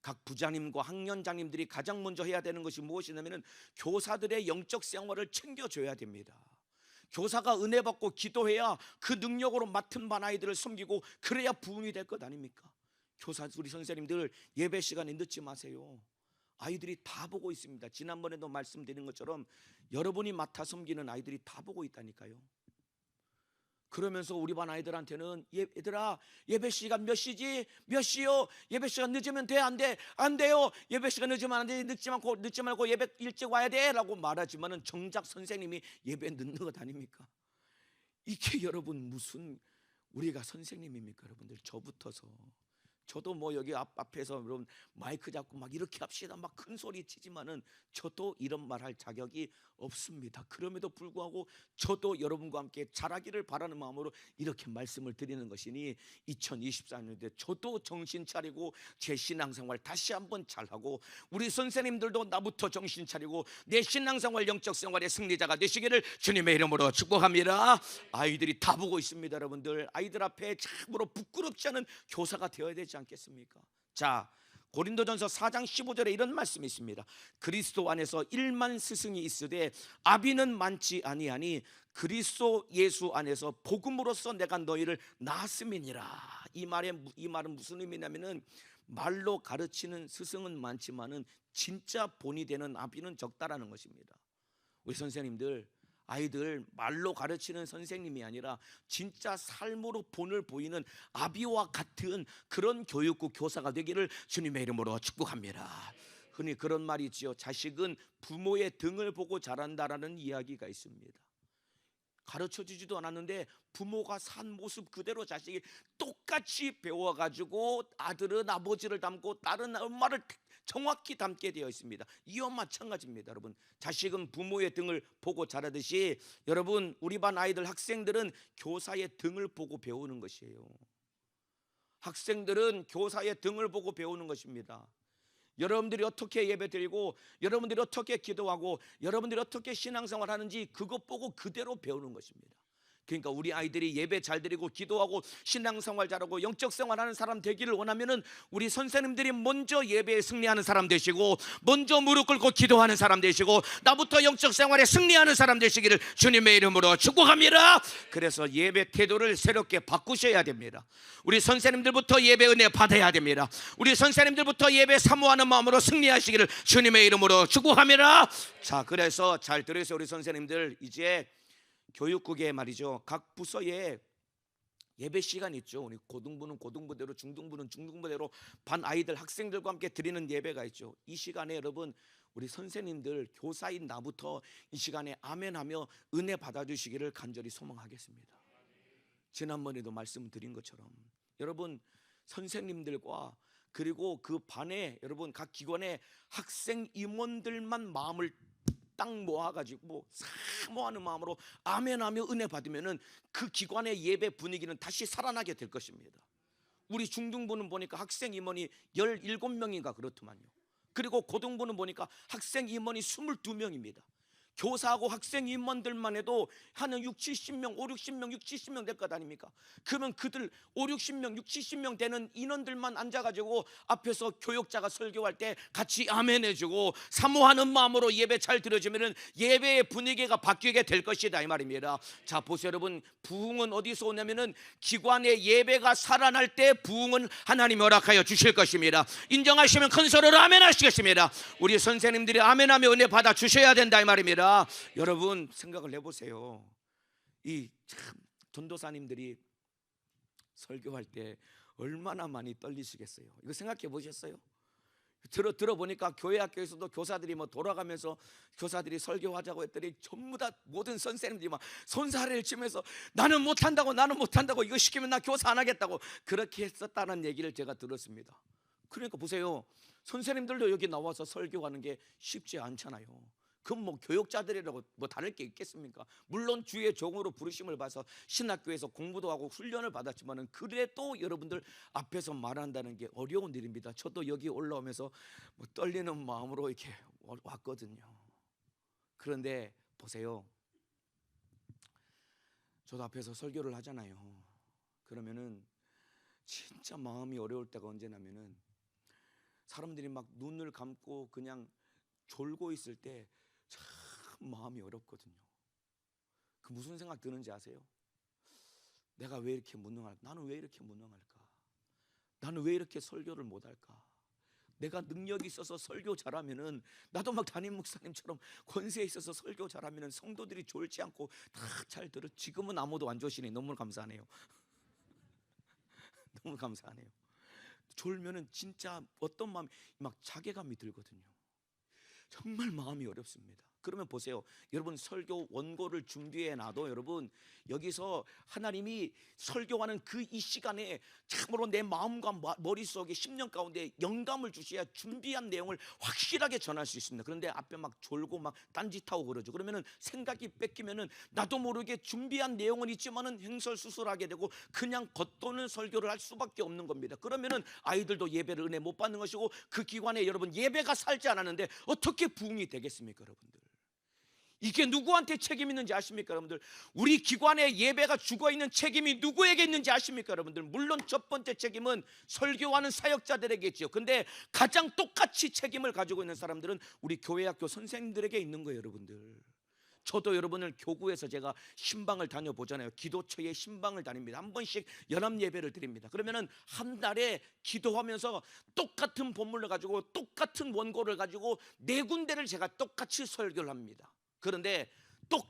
각 부자님과 학년장님들이 가장 먼저 해야 되는 것이 무엇이냐면 교사들의 영적 생활을 챙겨줘야 됩니다. 교사가 은혜 받고 기도해야 그 능력으로 맡은 반 아이들을 섬기고 그래야 부흥이 될 것 아닙니까? 교사 우리 선생님들 예배 시간에 늦지 마세요. 아이들이 다 보고 있습니다. 지난번에도 말씀드린 것처럼 여러분이 맡아 섬기는 아이들이 다 보고 있다니까요. 그러면서 우리 반 아이들한테는 얘들아 예배 시간 몇 시지? 몇 시요? 예배 시간 늦으면 돼? 안 돼? 안 돼요. 예배 시간 늦으면 안 돼. 늦지 말고 예배 일찍 와야 돼 라고 말하지만은 정작 선생님이 예배 늦는 것 아닙니까? 이게 여러분 무슨 우리가 선생님입니까? 여러분들 저부터서 저도 뭐 여기 앞에서 여러분 마이크 잡고 막 이렇게 합시다 막 큰 소리 치지만은 저도 이런 말 할 자격이 없습니다. 그럼에도 불구하고 저도 여러분과 함께 잘하기를 바라는 마음으로 이렇게 말씀을 드리는 것이니 2024년도에 저도 정신 차리고 제 신앙생활 다시 한번 잘하고 우리 선생님들도 나부터 정신 차리고 내 신앙생활 영적 생활의 승리자가 되시기를 주님의 이름으로 축복합니다. 아이들이 다 보고 있습니다. 여러분들 아이들 앞에 참으로 부끄럽지 않은 교사가 되어야 되지 않겠습니까? 자, 고린도전서 4장 15절에 이런 말씀이 있습니다. 그리스도 안에서 1만 스승이 있으되 아비는 많지 아니하니 그리스도 예수 안에서 복음으로써 내가 너희를 낳았음이니라. 이 말은 무슨 의미냐면은 말로 가르치는 스승은 많지만은 진짜 본이 되는 아비는 적다라는 것입니다. 우리 선생님들 아이들 말로 가르치는 선생님이 아니라 진짜 삶으로 본을 보이는 아비와 같은 그런 교육국 교사가 되기를 주님의 이름으로 축복합니다. 흔히 그런 말이 있지요. 자식은 부모의 등을 보고 자란다라는 이야기가 있습니다. 가르쳐주지도 않았는데 부모가 산 모습 그대로 자식이 똑같이 배워가지고 아들은 아버지를 닮고 딸은 엄마를 정확히 닮게 되어 있습니다. 이와 마찬가지입니다. 여러분 자식은 부모의 등을 보고 자라듯이 여러분 우리 반 아이들 학생들은 교사의 등을 보고 배우는 것이에요. 학생들은 교사의 등을 보고 배우는 것입니다. 여러분들이 어떻게 예배드리고 여러분들이 어떻게 기도하고 여러분들이 어떻게 신앙생활 하는지 그것 보고 그대로 배우는 것입니다. 그러니까 우리 아이들이 예배 잘 드리고 기도하고 신앙생활 잘하고 영적생활 하는 사람 되기를 원하면은 우리 선생님들이 먼저 예배에 승리하는 사람 되시고 먼저 무릎 꿇고 기도하는 사람 되시고 나부터 영적생활에 승리하는 사람 되시기를 주님의 이름으로 축복합니다. 그래서 예배 태도를 새롭게 바꾸셔야 됩니다. 우리 선생님들부터 예배 은혜 받아야 됩니다. 우리 선생님들부터 예배 사모하는 마음으로 승리하시기를 주님의 이름으로 축복합니다. 자, 그래서 잘 들으세요. 우리 선생님들, 이제 교육국에 말이죠, 각 부서에 예배 시간 있죠. 우리 고등부는 고등부대로, 중등부는 중등부대로 반 아이들 학생들과 함께 드리는 예배가 있죠. 이 시간에 여러분, 우리 선생님들, 교사인 나부터 이 시간에 아멘하며 은혜 받아주시기를 간절히 소망하겠습니다. 지난번에도 말씀드린 것처럼 여러분, 선생님들과 그리고 그 반에 여러분 각 기관의 학생 임원들만 마음을 딱 모아가지고 사모하는 마음으로 아멘하며 은혜 받으면은 그 기관의 예배 분위기는 다시 살아나게 될 것입니다. 우리 중등부는 보니까 학생 임원이 17명인가 그렇더만요. 그리고 고등부는 보니까 학생 임원이 22명입니다. 교사하고 학생 임원들만 해도 한 6, 70명, 5, 60명, 6, 70명 될 것 아닙니까? 그러면 그들 5, 60명, 6, 70명 되는 인원들만 앉아가지고 앞에서 교육자가 설교할 때 같이 아멘해주고 사모하는 마음으로 예배 잘 들어주면은 예배의 분위기가 바뀌게 될 것이다 이 말입니다. 자, 보세요 여러분, 부흥은 어디서 오냐면은 기관의 예배가 살아날 때 부흥은 하나님이 허락하여 주실 것입니다. 인정하시면 큰 소리로 아멘하시겠습니다. 우리 선생님들이 아멘하며 은혜 받아 주셔야 된다 이 말입니다. 여러분 생각을 해보세요. 이 참 전도사님들이 설교할 때 얼마나 많이 떨리시겠어요. 이거 생각해 보셨어요? 들어보니까 교회 학교에서도 교사들이 뭐 돌아가면서 교사들이 설교하자고 했더니 전부 다 모든 선생님들이 막 손사래를 치면서 나는 못한다고 이거 시키면 나 교사 안 하겠다고 그렇게 했었다는 얘기를 제가 들었습니다. 그러니까 보세요, 선생님들도 여기 나와서 설교하는 게 쉽지 않잖아요. 그럼 뭐 교육자들이라고 뭐 다를 게 있겠습니까? 물론 주의 종으로 부르심을 받아서 신학교에서 공부도 하고 훈련을 받았지만은 그래도 여러분들 앞에서 말한다는 게 어려운 일입니다. 저도 여기 올라오면서 뭐 떨리는 마음으로 이렇게 왔거든요. 그런데 보세요, 저도 앞에서 설교를 하잖아요. 그러면은 진짜 마음이 어려울 때가 언제냐면은 사람들이 막 눈을 감고 그냥 졸고 있을 때 참 마음이 어렵거든요. 그 무슨 생각 드는지 아세요? 내가 왜 이렇게 무능할까? 나는 왜 이렇게 무능할까? 나는 왜 이렇게 설교를 못할까? 내가 능력이 있어서 설교 잘하면은 나도 막 담임 목사님처럼 권세 있어서 설교 잘하면은 성도들이 졸지 않고 다 잘 들어. 지금은 아무도 안 조시니 너무 감사하네요. 너무 감사하네요. 졸면은 진짜 어떤 마음이 막 자괴감이 들거든요. 정말 마음이 어렵습니다. 그러면 보세요, 여러분 설교 원고를 준비해 놔도 여러분 여기서 하나님이 설교하는 그 이 시간에 참으로 내 마음과 머릿속에 10년 가운데 영감을 주셔야 준비한 내용을 확실하게 전할 수 있습니다. 그런데 앞에 막 졸고 막 딴짓하고 그러죠. 그러면은 생각이 뺏기면은 나도 모르게 준비한 내용은 있지만은 행설수설하게 되고 그냥 겉도는 설교를 할 수밖에 없는 겁니다. 그러면은 아이들도 예배를 은혜 못 받는 것이고 그 기관에 여러분 예배가 살지 않았는데 어떻게 부흥이 되겠습니까, 여러분들? 이게 누구한테 책임 있는지 아십니까, 여러분들? 우리 기관의 예배가 죽어있는 책임이 누구에게 있는지 아십니까, 여러분들? 물론 첫 번째 책임은 설교하는 사역자들에게 있죠. 근데 가장 똑같이 책임을 가지고 있는 사람들은 우리 교회 학교 선생님들에게 있는 거예요, 여러분들. 저도 여러분을 교구에서 제가 신방을 다녀보잖아요. 기도처에 신방을 다닙니다. 한 번씩 연합 예배를 드립니다. 그러면은 한 달에 기도하면서 똑같은 본문을 가지고 똑같은 원고를 가지고 4군데를 제가 똑같이 설교를 합니다. 그런데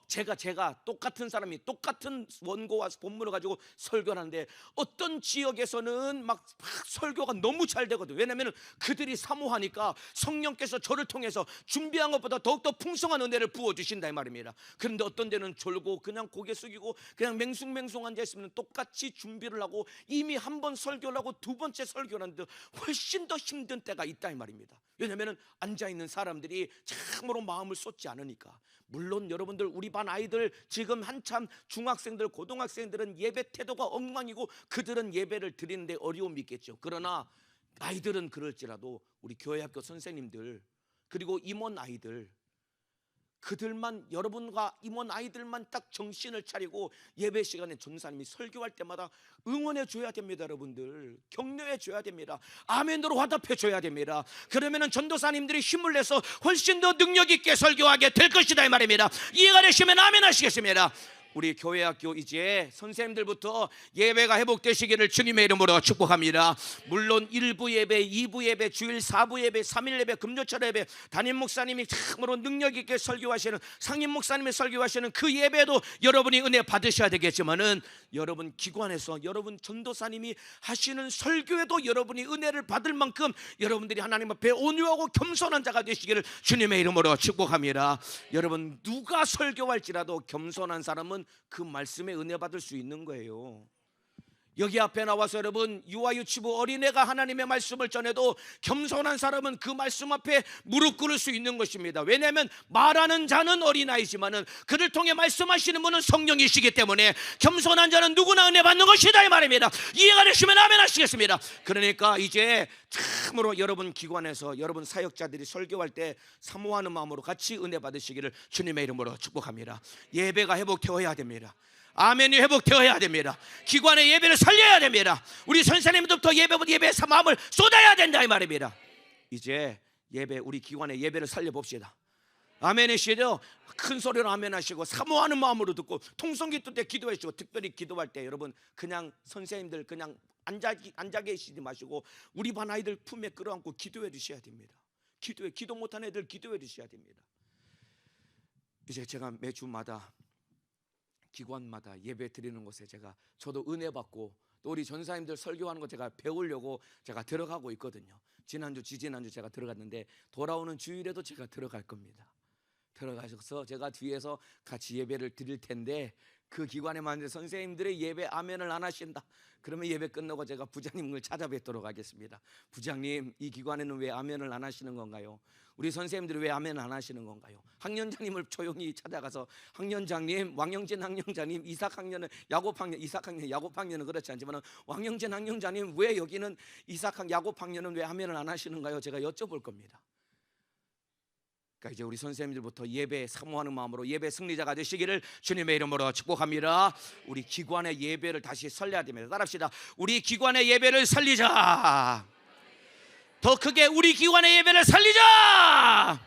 제가 똑같은 사람이 똑같은 원고와 본문을 가지고 설교를 하는데 어떤 지역에서는 막 설교가 너무 잘 되거든요. 왜냐하면 그들이 사모하니까 성령께서 저를 통해서 준비한 것보다 더욱더 풍성한 은혜를 부어주신다 이 말입니다. 그런데 어떤 데는 졸고 그냥 고개 숙이고 그냥 맹숭맹숭 앉아있으면 똑같이 준비를 하고 이미 한 번 설교를 하고 두 번째 설교를 하는데 훨씬 더 힘든 때가 있다 이 말입니다. 왜냐하면 앉아있는 사람들이 참으로 마음을 쏟지 않으니까. 물론 여러분들, 우리 반 아이들 지금 한참 중학생들, 고등학생들은 예배 태도가 엉망이고 그들은 예배를 드리는데 어려움이 있겠죠. 그러나 아이들은 그럴지라도 우리 교회학교 선생님들, 그리고 임원 아이들, 그들만, 여러분과 임원 아이들만 딱 정신을 차리고 예배 시간에 전도사님이 설교할 때마다 응원해 줘야 됩니다. 여러분들 격려해 줘야 됩니다. 아멘으로 화답해 줘야 됩니다. 그러면은 전도사님들이 힘을 내서 훨씬 더 능력 있게 설교하게 될 것이다, 이 말입니다. 이해가 되시면 아멘 하시겠습니다. 우리 교회학교 이제 선생님들부터 예배가 회복되시기를 주님의 이름으로 축복합니다. 물론 1부 예배, 2부 예배, 주일 4부 예배, 3일 예배, 금요철 예배, 담임 목사님이 참으로 능력 있게 설교하시는, 상임 목사님이 설교하시는 그 예배도 여러분이 은혜 받으셔야 되겠지만은, 여러분 기관에서 여러분 전도사님이 하시는 설교에도 여러분이 은혜를 받을 만큼 여러분들이 하나님 앞에 온유하고 겸손한 자가 되시기를 주님의 이름으로 축복합니다. 여러분 누가 설교할지라도 겸손한 사람은 그 말씀에 은혜 받을 수 있는 거예요. 여기 앞에 나와서 여러분 유아 유치부 어린애가 하나님의 말씀을 전해도 겸손한 사람은 그 말씀 앞에 무릎 꿇을 수 있는 것입니다. 왜냐하면 말하는 자는 어린아이지만은 그를 통해 말씀하시는 분은 성령이시기 때문에 겸손한 자는 누구나 은혜 받는 것이다, 이 말입니다. 이해가 되시면 아멘 하시겠습니다. 그러니까 이제 참으로 여러분 기관에서 여러분 사역자들이 설교할 때 사모하는 마음으로 같이 은혜 받으시기를 주님의 이름으로 축복합니다. 예배가 회복되어야 됩니다. 아멘이 회복되어야 됩니다. 기관의 예배를 살려야 됩니다. 우리 선생님들부터 예배에 마음을 쏟아야 된다, 이 말입니다. 이제 예배, 우리 기관의 예배를 살려봅시다. 아멘이시죠? 큰 소리로 아멘 하시고 사모하는 마음으로 듣고 통성기 뜰 때 기도해 주시고, 특별히 기도할 때 여러분 그냥 선생님들 그냥 앉아 계시지 마시고 우리 반 아이들 품에 끌어안고 기도해 주셔야 됩니다. 기도 못한 애들 기도해 주셔야 됩니다. 이제 제가 매주마다 기관마다 예배 드리는 곳에 저도 은혜 받고 또 우리 전사님들 설교하는 거 제가 배우려고 제가 들어가고 있거든요. 지난주 지지난주 제가 들어갔는데 돌아오는 주일에도 제가 들어갈 겁니다. 들어가셔서 제가 뒤에서 같이 예배를 드릴 텐데, 그 기관에 만든 선생님들의 예배 아멘을 안 하신다 그러면 예배 끝나고 제가 부장님을 찾아뵙도록 하겠습니다. 부장님, 이 기관에는 왜 아멘을 안 하시는 건가요? 우리 선생님들이 왜 아멘 안 하시는 건가요? 학년장님을 조용히 찾아가서 학년장님, 왕영진 학년장님, 이삭학년은 야곱학년, 이삭학년, 야곱학년은 그렇지 않지만 왕영진 학년장님 왜 여기는 이삭학 야곱학년은 왜 아멘을 안 하시는가요? 제가 여쭤볼 겁니다. 그러니까 이제 우리 선생님들부터 예배 사모하는 마음으로 예배 승리자가 되시기를 주님의 이름으로 축복합니다. 우리 기관의 예배를 다시 살려야 됩니다. 따라합시다. 우리 기관의 예배를 살리자. 더 크게 우리 기관의 예배를 살리자.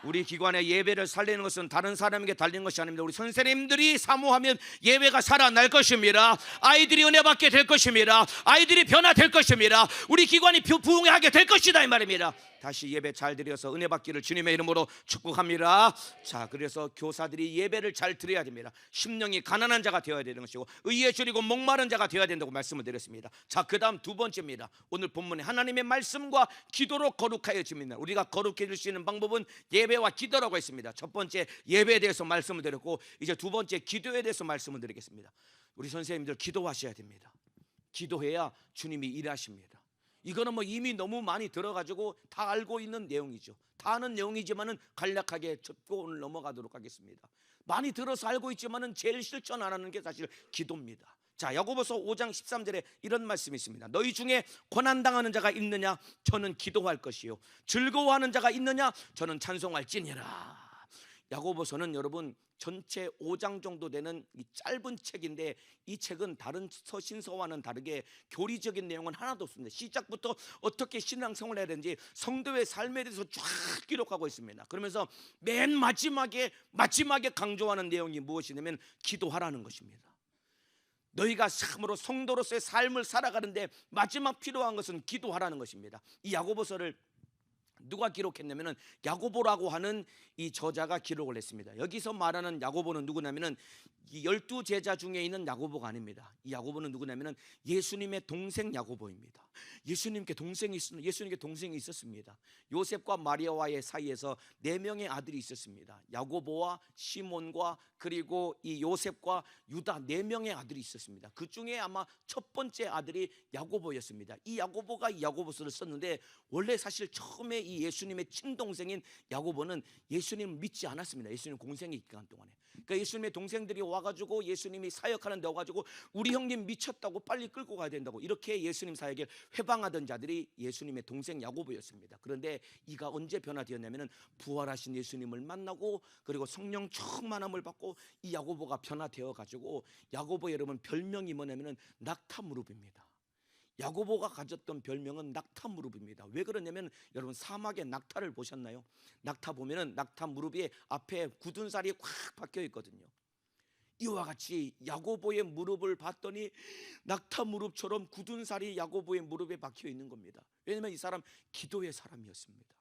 우리 기관의 예배를 살리는 것은 다른 사람에게 달린 것이 아닙니다. 우리 선생님들이 사모하면 예배가 살아날 것입니다. 아이들이 은혜 받게 될 것입니다. 아이들이 변화될 것입니다. 우리 기관이 부흥하게 될 것이다, 이 말입니다. 다시 예배 잘 드려서 은혜 받기를 주님의 이름으로 축복합니다. 자, 그래서 교사들이 예배를 잘 드려야 됩니다. 심령이 가난한 자가 되어야 되는 것이고 의에 줄이고 목마른 자가 되어야 된다고 말씀을 드렸습니다. 자, 그 다음 두 번째입니다. 오늘 본문에 하나님의 말씀과 기도로 거룩하여집니다. 우리가 거룩해질 수 있는 방법은 예배와 기도라고 했습니다. 첫 번째 예배에 대해서 말씀을 드렸고, 이제 두 번째 기도에 대해서 말씀을 드리겠습니다. 우리 선생님들 기도하셔야 됩니다. 기도해야 주님이 일하십니다. 이거는 뭐 이미 너무 많이 들어가지고 다 알고 있는 내용이죠. 다 아는 내용이지만은 간략하게 짚고 오늘 넘어가도록 하겠습니다. 많이 들어서 알고 있지만은 제일 실천 안 하는 게 사실 기도입니다. 자, 야고보서 5장 13절에 이런 말씀이 있습니다. 너희 중에 고난당하는 자가 있느냐? 저는 기도할 것이요. 즐거워하는 자가 있느냐? 저는 찬송할지니라. 야고보서는 여러분 전체 5장 정도 되는 이 짧은 책인데, 이 책은 다른 서신서와는 다르게 교리적인 내용은 하나도 없습니다. 시작부터 어떻게 신앙생활을 해야 되는지 성도의 삶에 대해서 쫙 기록하고 있습니다. 그러면서 맨 마지막에 강조하는 내용이 무엇이냐면 기도하라는 것입니다. 너희가 참으로 성도로서의 삶을 살아가는데 마지막 필요한 것은 기도하라는 것입니다. 이 야고보서를 누가 기록했냐면은 야고보라고 하는 이 저자가 기록을 했습니다. 여기서 말하는 야고보는 누구냐면은 이 12제자 중에 있는 야고보가 아닙니다. 이 야고보는 누구냐면은 예수님의 동생 야고보입니다. 예수님께 동생이 있었습니다. 요셉과 마리아와의 사이에서 4명의 아들이 있었습니다. 야고보와 시몬과 그리고 이 요셉과 유다 4명의 아들이 있었습니다. 그 중에 아마 첫 번째 아들이 야고보였습니다. 이 야고보가 이 야고보서를 썼는데 원래 사실 처음에 이 예수님의 친동생인 야고보는 예수님을 믿지 않았습니다. 예수님 공생이 기간 동안에. 그러니까 예수님의 동생들이 와가지고 예수님이 사역하는 데 와가지고 우리 형님 미쳤다고 빨리 끌고 가야 된다고 이렇게 예수님 사역에 회방하던 자들이 예수님의 동생 야고보였습니다. 그런데 이가 언제 변화되었냐면은 부활하신 예수님을 만나고 그리고 성령 충만함을 받고 이 야고보가 변화되어 가지고 야고보 여러분 별명이 뭐냐면은 낙타무릎입니다. 야고보가 가졌던 별명은 낙타무릎입니다. 왜 그러냐면 여러분 사막의 낙타를 보셨나요? 낙타 보면은 낙타 무릎이 앞에 굳은 살이 꽉 박혀 있거든요. 이와 같이 야고보의 무릎을 봤더니 낙타 무릎처럼 굳은 살이 야고보의 무릎에 박혀 있는 겁니다. 왜냐면 이 사람 기도의 사람이었습니다.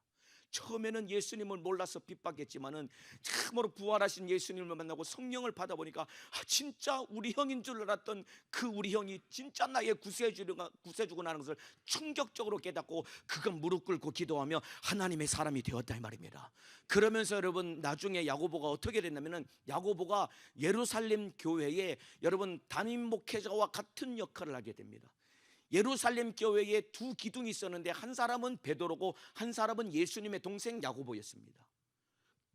처음에는 예수님을 몰라서 핍박했지만은 참으로 부활하신 예수님을 만나고 성령을 받아보니까 진짜 우리 형인 줄 알았던 그 우리 형이 진짜 나의 구세주구나 하는 것을 충격적으로 깨닫고 그가 무릎 꿇고 기도하며 하나님의 사람이 되었다 이 말입니다. 그러면서 여러분 나중에 야고보가 어떻게 됐냐면은 야고보가 예루살렘 교회에 여러분 담임 목회자와 같은 역할을 하게 됩니다. 예루살렘 교회에 2 기둥이 있었는데 한 사람은 베드로고 한 사람은 예수님의 동생 야고보였습니다.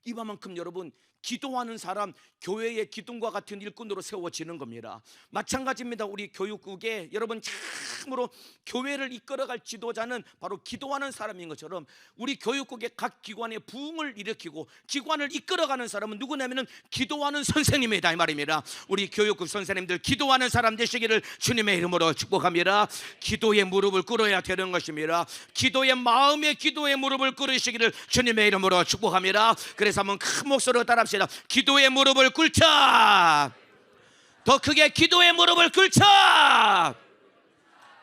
이만큼 여러분 기도하는 사람 교회의 기둥과 같은 일꾼으로 세워지는 겁니다. 마찬가지입니다. 우리 교육국에 여러분 참으로 교회를 이끌어갈 지도자는 바로 기도하는 사람인 것처럼 우리 교육국의 각 기관의 부흥을 일으키고 기관을 이끌어가는 사람은 누구냐면은 기도하는 선생님이다 이 말입니다. 우리 교육국 선생님들 기도하는 사람 되시기를 주님의 이름으로 축복합니다. 기도의 무릎을 꿇어야 되는 것입니다. 기도의 마음의 기도의 무릎을 꿇으시기를 주님의 이름으로 축복합니다. 그래서 한번 큰 목소리로 따라합시다. 기도의 무릎을 꿇자. 더 크게 기도의 무릎을 꿇자.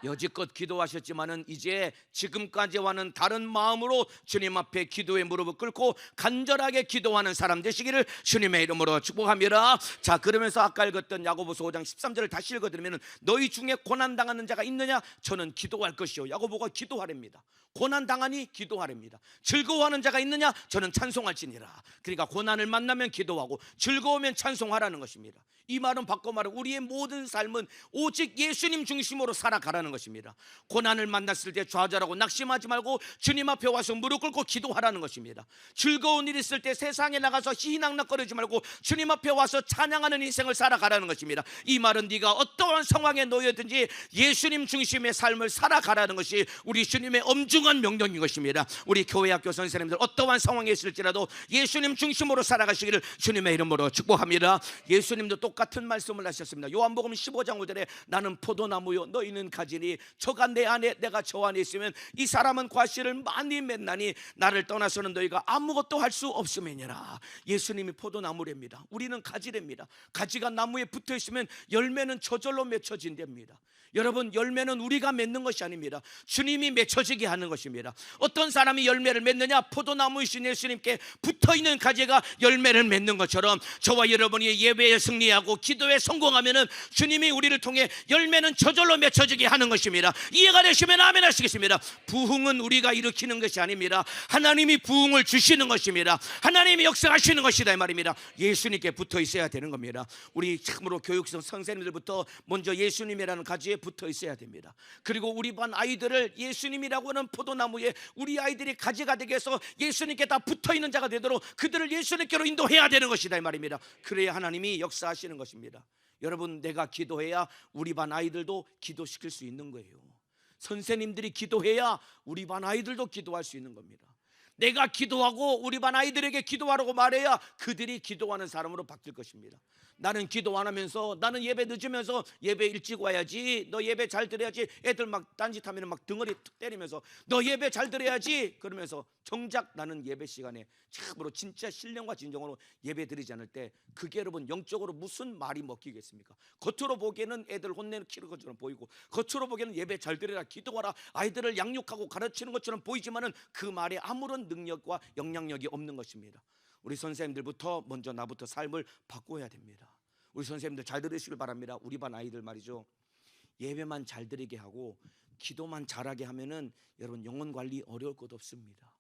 여지껏 기도하셨지만은 이제 지금까지와는 다른 마음으로 주님 앞에 기도의 무릎을 꿇고 간절하게 기도하는 사람 되시기를 주님의 이름으로 축복합니다. 자, 그러면서 아까 읽었던 야고보서 5장 13절을 다시 읽어드리면 너희 중에 고난당하는 자가 있느냐? 저는 기도할 것이요. 야고보가 기도하랍니다. 고난당하니 기도하랍니다. 즐거워하는 자가 있느냐? 저는 찬송할지니라. 그러니까 고난을 만나면 기도하고 즐거우면 찬송하라는 것입니다. 이 말은 바꿔 말하면 우리의 모든 삶은 오직 예수님 중심으로 살아가라는 것입니다. 고난을 만났을 때 좌절하고 낙심하지 말고 주님 앞에 와서 무릎 꿇고 기도하라는 것입니다. 즐거운 일 있을 때 세상에 나가서 희희낙낙거리지 말고 주님 앞에 와서 찬양하는 인생을 살아가라는 것입니다. 이 말은 네가 어떠한 상황에 놓여든지 예수님 중심의 삶을 살아가라는 것이 우리 주님의 엄중한 명령인 것입니다. 우리 교회 학교 선생님들 어떠한 상황에 있을지라도 예수님 중심으로 살아가시기를 주님의 이름으로 축복합니다. 예수님도 똑같은 말씀을 하셨습니다. 요한복음 15장 5절에 나는 포도나무요 너희는 가지니 저가 내 안에 내가 저 안에 있으면 이 사람은 과실을 많이 맺나니 나를 떠나서는 너희가 아무것도 할 수 없음이니라. 예수님이 포도나무랍니다. 우리는 가지랍니다. 가지가 나무에 붙어 있으면 열매는 저절로 맺혀진답니다. 여러분 열매는 우리가 맺는 것이 아닙니다. 주님이 맺혀지게 하는 것입니다. 어떤 사람이 열매를 맺느냐? 포도나무이신 예수님께 붙어있는 가지가 열매를 맺는 것처럼 저와 여러분이 예배에 승리하고 기도에 성공하면은 주님이 우리를 통해 열매는 저절로 맺혀지게 하는 것입니다. 이해가 되시면 아멘 하시겠습니다. 부흥은 우리가 일으키는 것이 아닙니다. 하나님이 부흥을 주시는 것입니다. 하나님이 역사하시는 것이다 이 말입니다. 예수님께 붙어 있어야 되는 겁니다. 우리 참으로 교육성 선생님들부터 먼저 예수님이라는 가지에 붙어 있어야 됩니다. 그리고 우리 반 아이들을 예수님이라고 하는 포도나무에 우리 아이들이 가지가 되게 해서 예수님께 다 붙어 있는 자가 되도록 그들을 예수님께로 인도해야 되는 것이다 이 말입니다. 그래야 하나님이 역사하시는 것입니다. 여러분 내가 기도해야 우리 반 아이들도 기도시킬 수 있는 거예요. 선생님들이 기도해야 우리 반 아이들도 기도할 수 있는 겁니다. 내가 기도하고 우리 반 아이들에게 기도하라고 말해야 그들이 기도하는 사람으로 바뀔 것입니다. 나는 기도 안 하면서 나는 예배 늦으면서 예배 일찍 와야지 너 예배 잘 드려야지 애들 막 딴짓하면 막 등어리 툭 때리면서 너 예배 잘 드려야지 그러면서 정작 나는 예배 시간에 참으로 진짜 신령과 진정으로 예배 드리지 않을 때 그게 여러분 영적으로 무슨 말이 먹히겠습니까? 겉으로 보기에는 애들 혼내는 것처럼 보이고, 겉으로 보기에는 예배 잘 드리라, 기도하라, 아이들을 양육하고 가르치는 것처럼 보이지만은 그 말에 아무런 능력과 영향력이 없는 것입니다. 우리 선생님들부터 먼저 나부터 삶을 바꿔야 됩니다. 우리 선생님들 잘 들으시길 바랍니다. 우리 반 아이들 말이죠, 예배만 잘 드리게 하고 기도만 잘하게 하면은 여러분 영혼 관리 어려울 것 없습니다.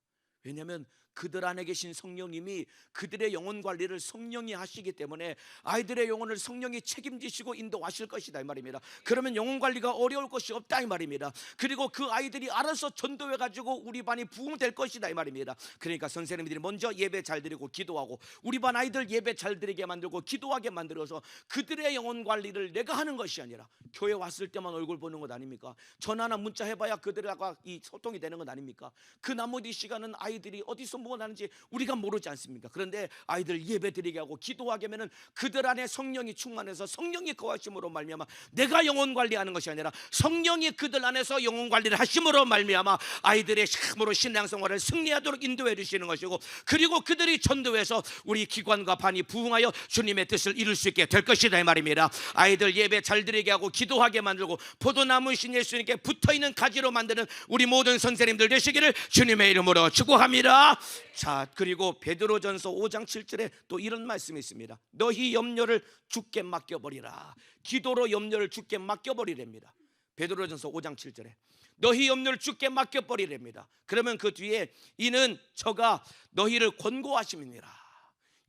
왜냐하면 그들 안에 계신 성령님이 그들의 영혼 관리를 성령이 하시기 때문에 아이들의 영혼을 성령이 책임지시고 인도하실 것이다 이 말입니다. 그러면 영혼 관리가 어려울 것이 없다 이 말입니다. 그리고 그 아이들이 알아서 전도해 가지고 우리 반이 부흥될 것이다 이 말입니다. 그러니까 선생님들이 먼저 예배 잘 드리고 기도하고 우리 반 아이들 예배 잘 드리게 만들고 기도하게 만들어서 그들의 영혼 관리를 내가 하는 것이 아니라, 교회 왔을 때만 얼굴 보는 것 아닙니까? 전화나 문자 해봐야 그들과 이 소통이 되는 것 아닙니까? 그 나머지 시간은 아이들이 어디서 뭐 하는지 우리가 모르지 않습니까? 그런데 아이들 예배 드리게 하고 기도하게 하면 그들 안에 성령이 충만해서 성령이 거하심으로 말미암아 내가 영혼 관리하는 것이 아니라 성령이 그들 안에서 영혼 관리를 하심으로 말미암아 아이들의 참으로 신앙생활을 승리하도록 인도해 주시는 것이고, 그리고 그들이 전도해서 우리 기관과 반이 부흥하여 주님의 뜻을 이룰 수 있게 될 것이다 이 말입니다. 아이들 예배 잘 드리게 하고 기도하게 만들고 포도나무신 예수님께 붙어있는 가지로 만드는 우리 모든 선생님들 되시기를 주님의 이름으로 축복합니다. 자, 그리고 베드로전서 5장 7절에 또 이런 말씀이 있습니다. 너희 염려를 주께 맡겨버리라. 기도로 염려를 주께 맡겨버리랍니다. 베드로전서 5장 7절에 너희 염려를 주께 맡겨버리랍니다. 그러면 그 뒤에 이는 저가 너희를 권고하심이니라.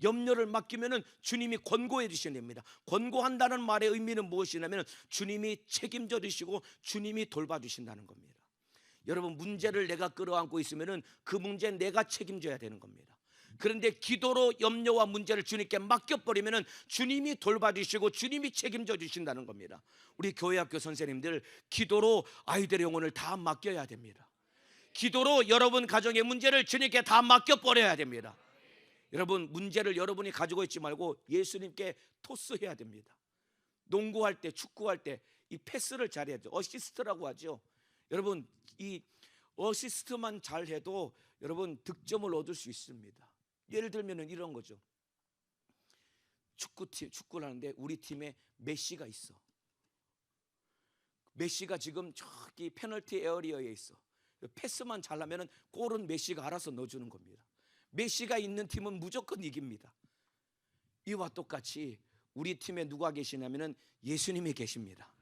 염려를 맡기면은 주님이 권고해 주시랍니다. 권고한다는 말의 의미는 무엇이냐면 주님이 책임져 주시고 주님이 돌봐 주신다는 겁니다. 여러분, 문제를 내가 끌어안고 있으면은 그 문제는 내가 책임져야 되는 겁니다. 그런데 기도로 염려와 문제를 주님께 맡겨버리면은 주님이 돌봐주시고 주님이 책임져 주신다는 겁니다. 우리 교회학교 선생님들 기도로 아이들의 영혼을 다 맡겨야 됩니다. 기도로 여러분 가정의 문제를 주님께 다 맡겨버려야 됩니다. 여러분, 문제를 여러분이 가지고 있지 말고 예수님께 토스해야 됩니다. 농구할 때, 축구할 때 이 패스를 잘해야죠. 어시스트라고 하죠. 여러분, 이 어시스트만 잘해도 여러분 득점을 얻을 수 있습니다. 예를 들면 이런 거죠. 축구를 하는데 우리 팀에 메시가 있어. 메시가 지금 저기 페널티 에어리어에 있어. 패스만 잘하면 골은 메시가 알아서 넣어주는 겁니다. 메시가 있는 팀은 무조건 이깁니다. 이와 똑같이 우리 팀에 누가 계시냐면 예수님이 계십니다.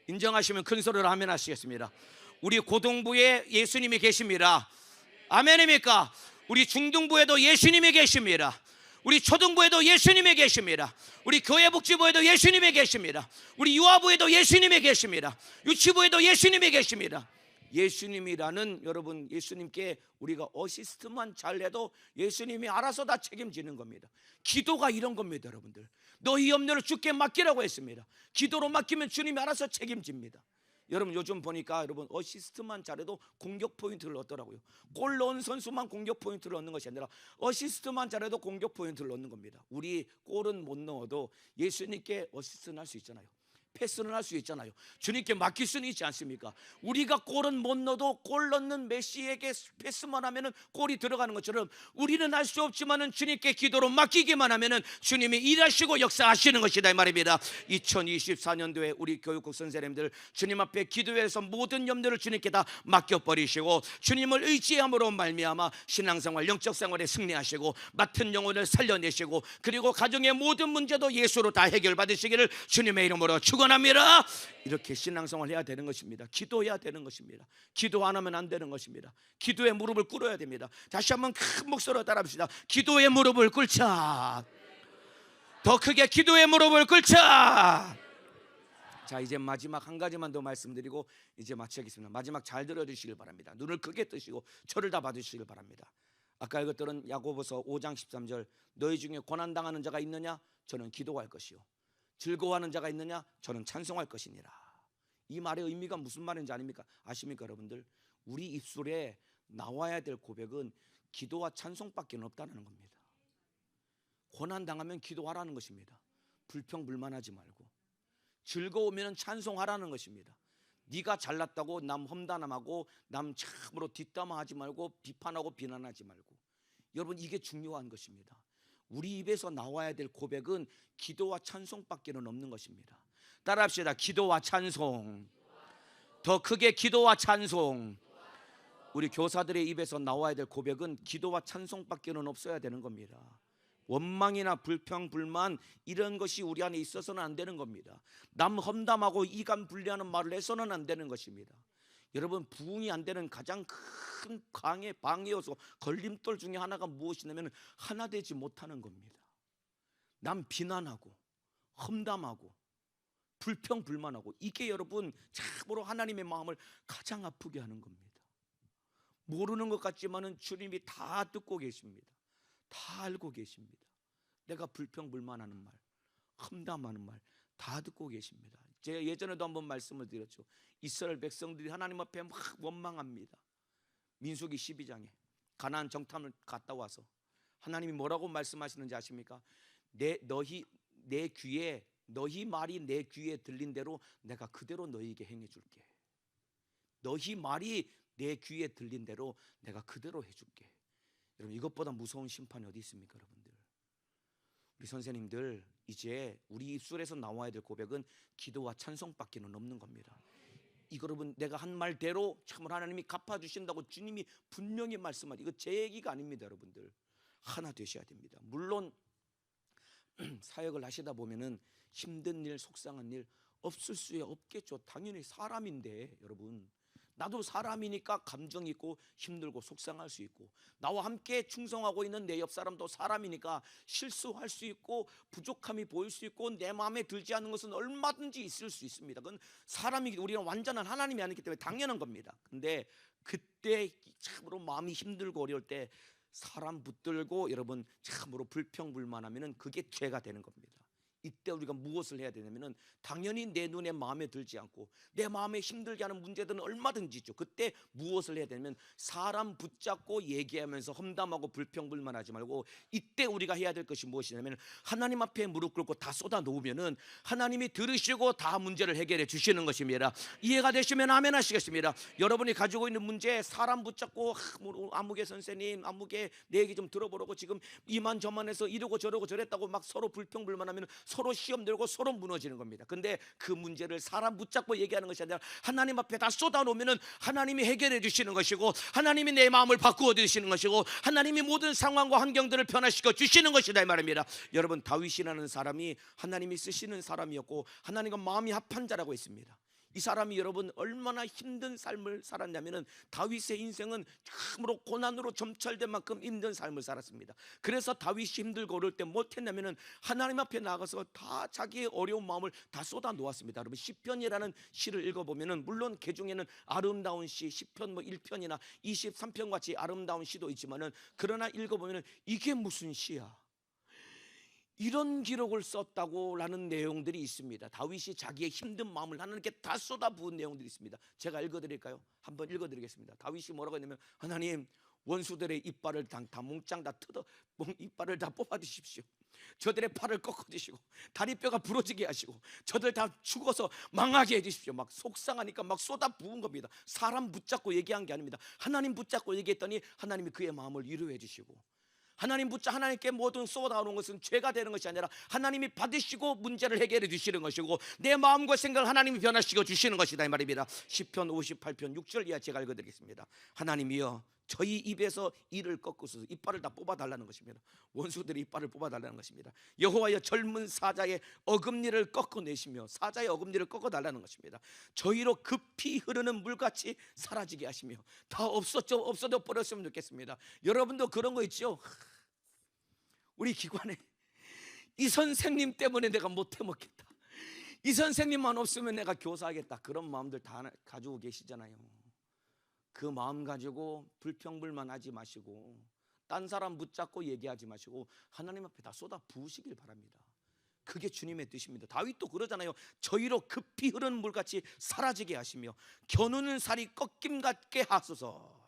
인정하시면 큰 소리로 아멘 하시겠습니다. 우리 고등부에 예수님이 계십니다. 아멘입니까? 우리 중등부에도 예수님이 계십니다. 우리 초등부에도 예수님이 계십니다. 우리 교회복지부에도 예수님이 계십니다. 우리 유아부에도 예수님이 계십니다. 유치부에도 예수님이 계십니다. 예수님이라는, 여러분, 예수님께 우리가 어시스트만 잘해도 예수님이 알아서 다 책임지는 겁니다. 기도가 이런 겁니다. 여러분들, 너희 염려를 주께 맡기라고 했습니다. 기도로 맡기면 주님이 알아서 책임집니다. 여러분, 요즘 보니까 여러분 어시스트만 잘해도 공격 포인트를 얻더라고요. 골 넣은 선수만 공격 포인트를 얻는 것이 아니라 어시스트만 잘해도 공격 포인트를 얻는 겁니다. 우리 골은 못 넣어도 예수님께 어시스트는 할 수 있잖아요. 패스는 할 수 있잖아요. 주님께 맡길 수는 있지 않습니까? 우리가 골은 못 넣어도 골 넣는 메시에게 패스만 하면은 골이 들어가는 것처럼 우리는 할 수 없지만은 주님께 기도로 맡기기만 하면은 주님이 일하시고 역사하시는 것이다 이 말입니다. 2024년도에 우리 교육국 선생님들 주님 앞에 기도해서 모든 염려를 주님께 다 맡겨버리시고 주님을 의지함으로 말미암아 신앙생활, 영적생활에 승리하시고 맡은 영혼을 살려내시고 그리고 가정의 모든 문제도 예수로 다 해결받으시기를 주님의 이름으로 축원합니다. 이렇게 신앙생활 해야 되는 것입니다. 기도해야 되는 것입니다. 기도 안 하면 안 되는 것입니다. 기도의 무릎을 꿇어야 됩니다. 다시 한번 큰 목소리로 따라합시다. 기도의 무릎을 꿇자. 더 크게 기도의 무릎을 꿇자. 자, 이제 마지막 한 가지만 더 말씀드리고 이제 마치겠습니다. 마지막 잘 들어주시길 바랍니다. 눈을 크게 뜨시고 저를 다 봐주시길 바랍니다. 아까 이것들은 야고보서 5장 13절, 너희 중에 고난당하는 자가 있느냐? 저는 기도할 것이요, 즐거워하는 자가 있느냐? 저는 찬송할 것이니라. 이 말의 의미가 무슨 말인지 아십니까 여러분들? 우리 입술에 나와야 될 고백은 기도와 찬송밖에 없다는 겁니다. 고난당하면 기도하라는 것입니다. 불평불만하지 말고 즐거우면 찬송하라는 것입니다. 네가 잘났다고 남 험담하고 남 참으로 뒷담화하지 말고 비판하고 비난하지 말고. 여러분, 이게 중요한 것입니다. 우리 입에서 나와야 될 고백은 기도와 찬송밖에는 없는 것입니다. 따라합시다. 기도와 찬송. 더 크게 기도와 찬송. 우리 교사들의 입에서 나와야 될 고백은 기도와 찬송밖에는 없어야 되는 겁니다. 원망이나 불평, 불만 이런 것이 우리 안에 있어서는 안 되는 겁니다. 남 험담하고 이간 분리하는 말을 해서는 안 되는 것입니다. 여러분, 부흥이 안 되는 가장 큰 방해 요소, 걸림돌 중에 하나가 무엇이냐면 하나 되지 못하는 겁니다. 남 비난하고 험담하고 불평 불만하고, 이게 여러분 참으로 하나님의 마음을 가장 아프게 하는 겁니다. 모르는 것 같지만은 주님이 다 듣고 계십니다. 다 알고 계십니다. 내가 불평 불만하는 말, 험담하는 말 다 듣고 계십니다. 제가 예전에도 한번 말씀을 드렸죠. 이스라엘 백성들이 하나님 앞에 막 원망합니다. 민수기 12장에 가나안 정탐을 갔다 와서 하나님이 뭐라고 말씀하시는지 아십니까? 너희 말이 내 귀에 들린 대로 내가 그대로 너희에게 행해줄게. 너희 말이 내 귀에 들린 대로 내가 그대로 해줄게. 여러분, 이것보다 무서운 심판이 어디 있습니까? 여러분들, 우리 선생님들, 이제 우리 입술에서 나와야 될 고백은 기도와 찬송밖에는 없는 겁니다. 이거 여러분, 내가 한 말대로 참으로 하나님이 갚아주신다고 주님이 분명히 말씀하지, 이거 제 얘기가 아닙니다. 여러분들, 하나 되셔야 됩니다. 물론 사역을 하시다 보면은 힘든 일, 속상한 일 없을 수 없겠죠. 당연히 사람인데 여러분, 나도 사람이니까 감정 있고 힘들고 속상할 수 있고, 나와 함께 충성하고 있는 내 옆 사람도 사람이니까 실수할 수 있고 부족함이 보일 수 있고 내 마음에 들지 않는 것은 얼마든지 있을 수 있습니다. 그건 사람이, 우리는 완전한 하나님이 아니기 때문에 당연한 겁니다. 근데 그때 참으로 마음이 힘들고 어려울 때 사람 붙들고 여러분 참으로 불평불만하면은 그게 죄가 되는 겁니다. 이때 우리가 무엇을 해야 되냐면은, 당연히 내 눈에 마음에 들지 않고 내 마음에 힘들게 하는 문제들은 얼마든지 있죠. 그때 무엇을 해야 되냐면 사람 붙잡고 얘기하면서 험담하고 불평불만하지 말고, 이때 우리가 해야 될 것이 무엇이냐면 하나님 앞에 무릎 꿇고 다 쏟아 놓으면은 하나님이 들으시고 다 문제를 해결해 주시는 것입니다. 이해가 되시면 아멘 하시겠습니다. 여러분이 가지고 있는 문제, 사람 붙잡고 아무개 선생님, 아무개 내 얘기 좀 들어보라고 지금 이만저만 해서 이러고 저러고 저랬다고 막 서로 불평불만하면 서로 시험 들고 서로 무너지는 겁니다. 근데 그 문제를 사람 붙잡고 얘기하는 것이 아니라 하나님 앞에 다 쏟아놓으면 하나님이 해결해 주시는 것이고, 하나님이 내 마음을 바꾸어 주시는 것이고, 하나님이 모든 상황과 환경들을 변화시켜 주시는 것이다 이 말입니다. 여러분, 다윗이라는 사람이 하나님이 쓰시는 사람이었고 하나님과 마음이 합한 자라고 했습니다. 이 사람이 여러분 얼마나 힘든 삶을 살았냐면은, 다윗의 인생은 참으로 고난으로 점철된 만큼 힘든 삶을 살았습니다. 그래서 다윗이 힘들고 어려울 때 못했냐면은 하나님 앞에 나가서 다 자기의 어려운 마음을 다 쏟아 놓았습니다. 여러분, 시편이라는 시를 읽어보면은, 물론 그 중에는 아름다운 시, 시편 1편이나 23편 같이 아름다운 시도 있지만은, 그러나 읽어보면은 이게 무슨 시야? 이런 기록을 썼다고 라는 내용들이 있습니다. 다윗이 자기의 힘든 마음을 하나님께 다 쏟아부은 내용들이 있습니다. 제가 읽어드릴까요? 한번 읽어드리겠습니다. 다윗이 뭐라고 했냐면, 하나님, 원수들의 이빨을 다 몽땅 다 이빨을 다 뽑아주십시오. 저들의 팔을 꺾어주시고 다리뼈가 부러지게 하시고 저들 다 죽어서 망하게 해주십시오. 막 속상하니까 막 쏟아부은 겁니다. 사람 붙잡고 얘기한 게 아닙니다. 하나님 붙잡고 얘기했더니 하나님이 그의 마음을 위로해 주시고, 하나님께 모든 쏟아오는 것은 죄가 되는 것이 아니라 하나님이 받으시고 문제를 해결해 주시는 것이고, 내 마음과 생각을 하나님이 변화시켜 주시는 것이다 이 말입니다. 시편 58편 6절 이하 제가 읽어드리겠습니다. 하나님이여, 저희 입에서 이를 꺾으소서. 이빨을 다 뽑아달라는 것입니다. 원수들의 이빨을 뽑아달라는 것입니다. 여호와여, 젊은 사자의 어금니를 꺾어내시며, 사자의 어금니를 꺾어달라는 것입니다. 저희로 급히 흐르는 물같이 사라지게 하시며, 다 없어져 버렸으면 좋겠습니다. 여러분도 그런 거 있죠? 우리 기관에 이 선생님 때문에 내가 못 해먹겠다, 이 선생님만 없으면 내가 교사하겠다, 그런 마음들 다 가지고 계시잖아요. 그 마음 가지고 불평불만하지 마시고 딴 사람 붙잡고 얘기하지 마시고 하나님 앞에 다 쏟아 부으시길 바랍니다. 그게 주님의 뜻입니다. 다윗도 그러잖아요. 저희로 급히 흐르는 물같이 사라지게 하시며 겨누는 살이 꺾임 같게 하소서.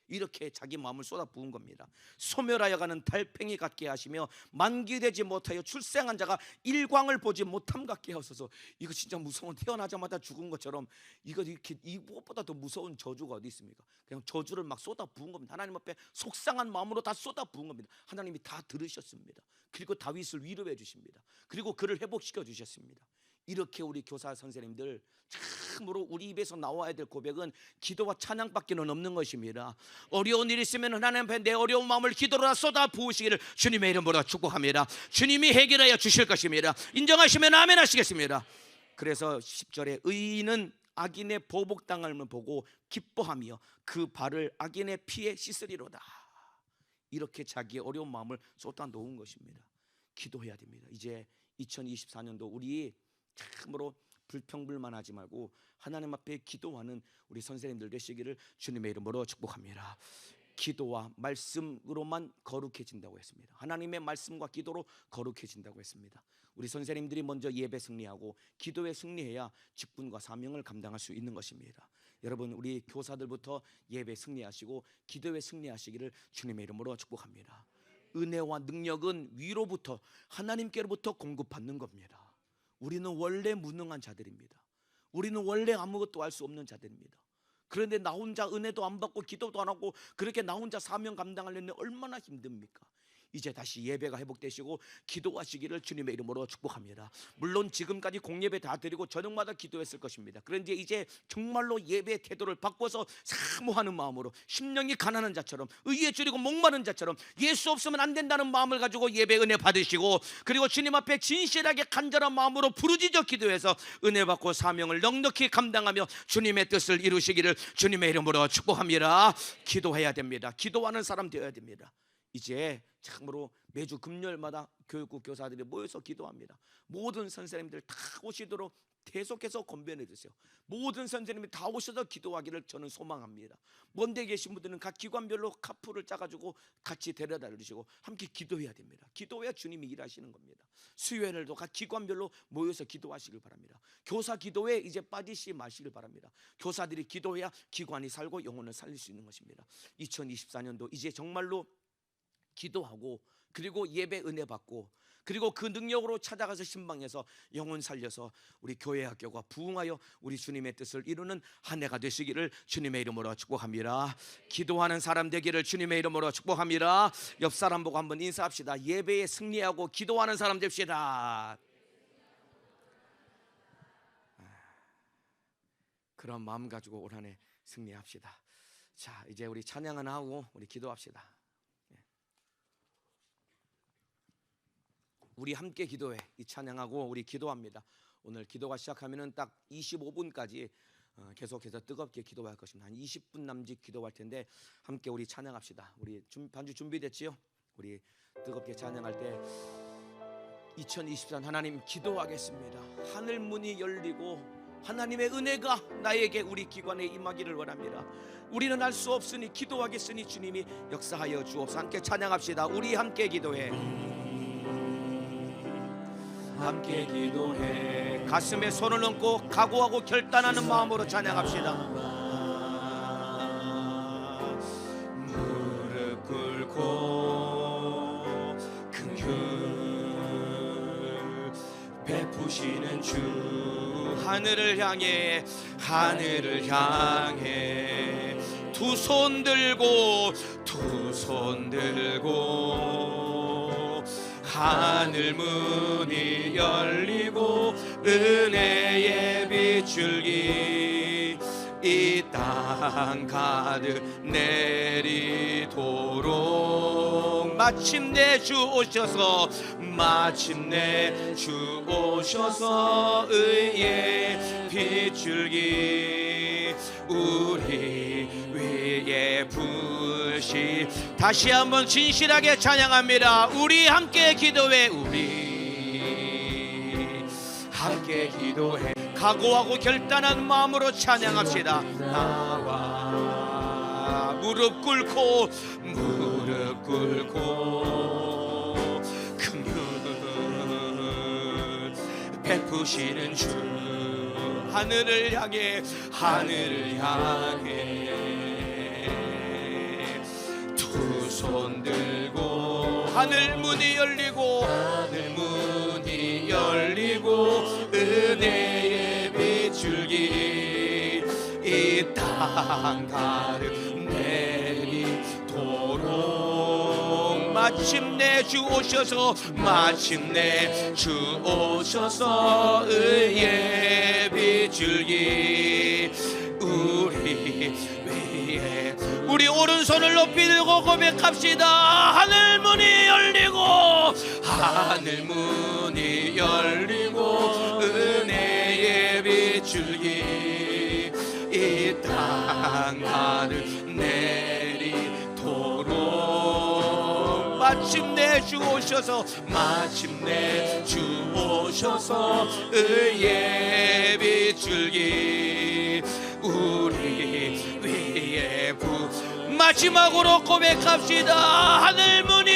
이렇게 자기 마음을 쏟아부은 겁니다. 소멸하여 가는 달팽이 같게 하시며 만기되지 못하여 출생한 자가 일광을 보지 못함 같게 하소서. 이거 진짜 무서운, 태어나자마자 죽은 것처럼 이거 이렇게 이것보다 더 무서운 저주가 어디 있습니까? 그냥 저주를 막 쏟아부은 겁니다. 하나님 앞에 속상한 마음으로 다 쏟아부은 겁니다. 하나님이 다 들으셨습니다. 그리고 다윗을 위로해 주십니다. 그리고 그를 회복시켜 주셨습니다. 이렇게 우리 교사 선생님들 참으로 우리 입에서 나와야 될 고백은 기도와 찬양밖에는 없는 것입니다. 어려운 일 있으면 하나님 앞에 내 어려운 마음을 기도로 쏟아 부으시기를 주님의 이름으로 축복합니다. 주님이 해결하여 주실 것입니다. 인정하시면 아멘 하시겠습니다. 그래서 10절에 의인은 악인의 보복당함을 보고 기뻐하며 그 발을 악인의 피에 씻으리로다. 이렇게 자기의 어려운 마음을 쏟아 놓은 것입니다. 기도해야 됩니다. 이제 2024년도 우리 참으로 불평불만하지 말고 하나님 앞에 기도하는 우리 선생님들 되시기를 주님의 이름으로 축복합니다. 기도와 말씀으로만 거룩해진다고 했습니다. 하나님의 말씀과 기도로 거룩해진다고 했습니다. 우리 선생님들이 먼저 예배 승리하고 기도에 승리해야 직분과 사명을 감당할 수 있는 것입니다. 여러분, 우리 교사들부터 예배 승리하시고 기도에 승리하시기를 주님의 이름으로 축복합니다. 은혜와 능력은 위로부터 하나님께로부터 공급받는 겁니다. 우리는 원래 무능한 자들입니다. 우리는 원래 아무것도 할 수 없는 자들입니다. 그런데 나 혼자 은혜도 안 받고 기도도 안 하고 그렇게 나 혼자 사명 감당하려면 얼마나 힘듭니까? 이제 다시 예배가 회복되시고 기도하시기를 주님의 이름으로 축복합니다. 물론 지금까지 공예배 다 드리고 저녁마다 기도했을 것입니다. 그런데 이제 정말로 예배 태도를 바꿔서 사모하는 마음으로 심령이 가난한 자처럼 의에 줄이고 목마른 자처럼 예수 없으면 안 된다는 마음을 가지고 예배 은혜 받으시고 그리고 주님 앞에 진실하게 간절한 마음으로 부르짖어 기도해서 은혜 받고 사명을 넉넉히 감당하며 주님의 뜻을 이루시기를 주님의 이름으로 축복합니다. 기도해야 됩니다. 기도하는 사람 되어야 됩니다. 이제 참으로 매주 금요일마다 교육국 교사들이 모여서 기도합니다. 모든 선생님들 다 오시도록 계속해서 권변해 주세요. 모든 선생님이 다 오셔서 기도하기를 저는 소망합니다. 먼데 계신 분들은 각 기관별로 카풀을 짜가지고 같이 데려다 주시고 함께 기도해야 됩니다. 기도해야 주님이 일하시는 겁니다. 수요일에도 각 기관별로 모여서 기도하시길 바랍니다. 교사 기도에 이제 빠지시 마시길 바랍니다. 교사들이 기도해야 기관이 살고 영혼을 살릴 수 있는 것입니다. 2024년도 이제 정말로 기도하고 그리고 예배 은혜 받고 그리고 그 능력으로 찾아가서 신방에서 영혼 살려서 우리 교회 학교가 부흥하여 우리 주님의 뜻을 이루는 한 해가 되시기를 주님의 이름으로 축복합니다. 기도하는 사람 되기를 주님의 이름으로 축복합니다. 옆 사람 보고 한번 인사합시다. 예배에 승리하고 기도하는 사람 됩시다. 그런 마음 가지고 올 한 해 승리합시다. 자, 이제 우리 찬양 하나 하고 우리 기도합시다. 우리 함께 기도해. 이 찬양하고 우리 기도합니다. 오늘 기도가 시작하면은 딱 25분까지 계속해서 뜨겁게 기도할 것입니다. 한 20분 남짓 기도할 텐데 함께 우리 찬양합시다. 우리 반주 준비됐지요? 우리 뜨겁게 찬양할 때 2024년 하나님 기도하겠습니다. 하늘 문이 열리고 하나님의 은혜가 나에게 우리 기관에 임하기를 원합니다. 우리는 알 수 없으니 기도하겠으니 주님이 역사하여 주옵소서. 함께 찬양합시다. 우리 함께 기도해. 함께 기도해. 가슴에 손을 얹고 각오하고 결단하는 마음으로 찬양합시다. 무릎 꿇고 긍휼 베푸시는 주 하늘을 향해 두 손 들고 하늘 문이 열리고 은혜의 빗줄기 이 땅 가득 내리도록 마침내 주 오셔서 의의 빗줄기 우리 위에 부으시. 다시 한번 진실하게 찬양합니다. 우리 함께 기도해. 우리 함께 기도해. 각오하고 결단한 마음으로 찬양합시다. 나와 무릎 꿇고 긍휼 베푸시는 주 하늘을 향해 손 들고 하늘 문이 열리고 은혜의 비출기 이 땅 가득 내리도록 마침내 주 오셔서 의의 비출기 우리 위에 우리 오른손을 높이 들고 고백합시다. 하늘 문이 열리고 은혜의 비출기 이 땅 가득 내리도록 마침내 주 오셔서 의의 비출기 우리 위에 마지막으로 고백합시다. 하늘 문이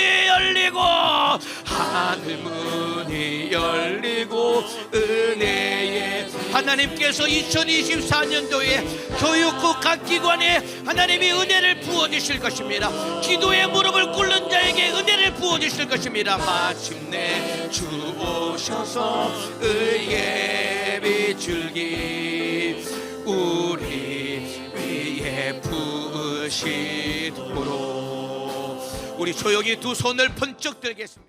열리고 은혜의 하나님께서 2024년도에 교육국 각 기관에 하나님이 은혜를 부어주실 것입니다. 기도에 무릎을 꿇는 자에게 은혜를 부어주실 것입니다. 마침내 주 오셔서 의의 비출기 우리 위에 부으시도록 우리 조용히 두 손을 번쩍 들겠습니다.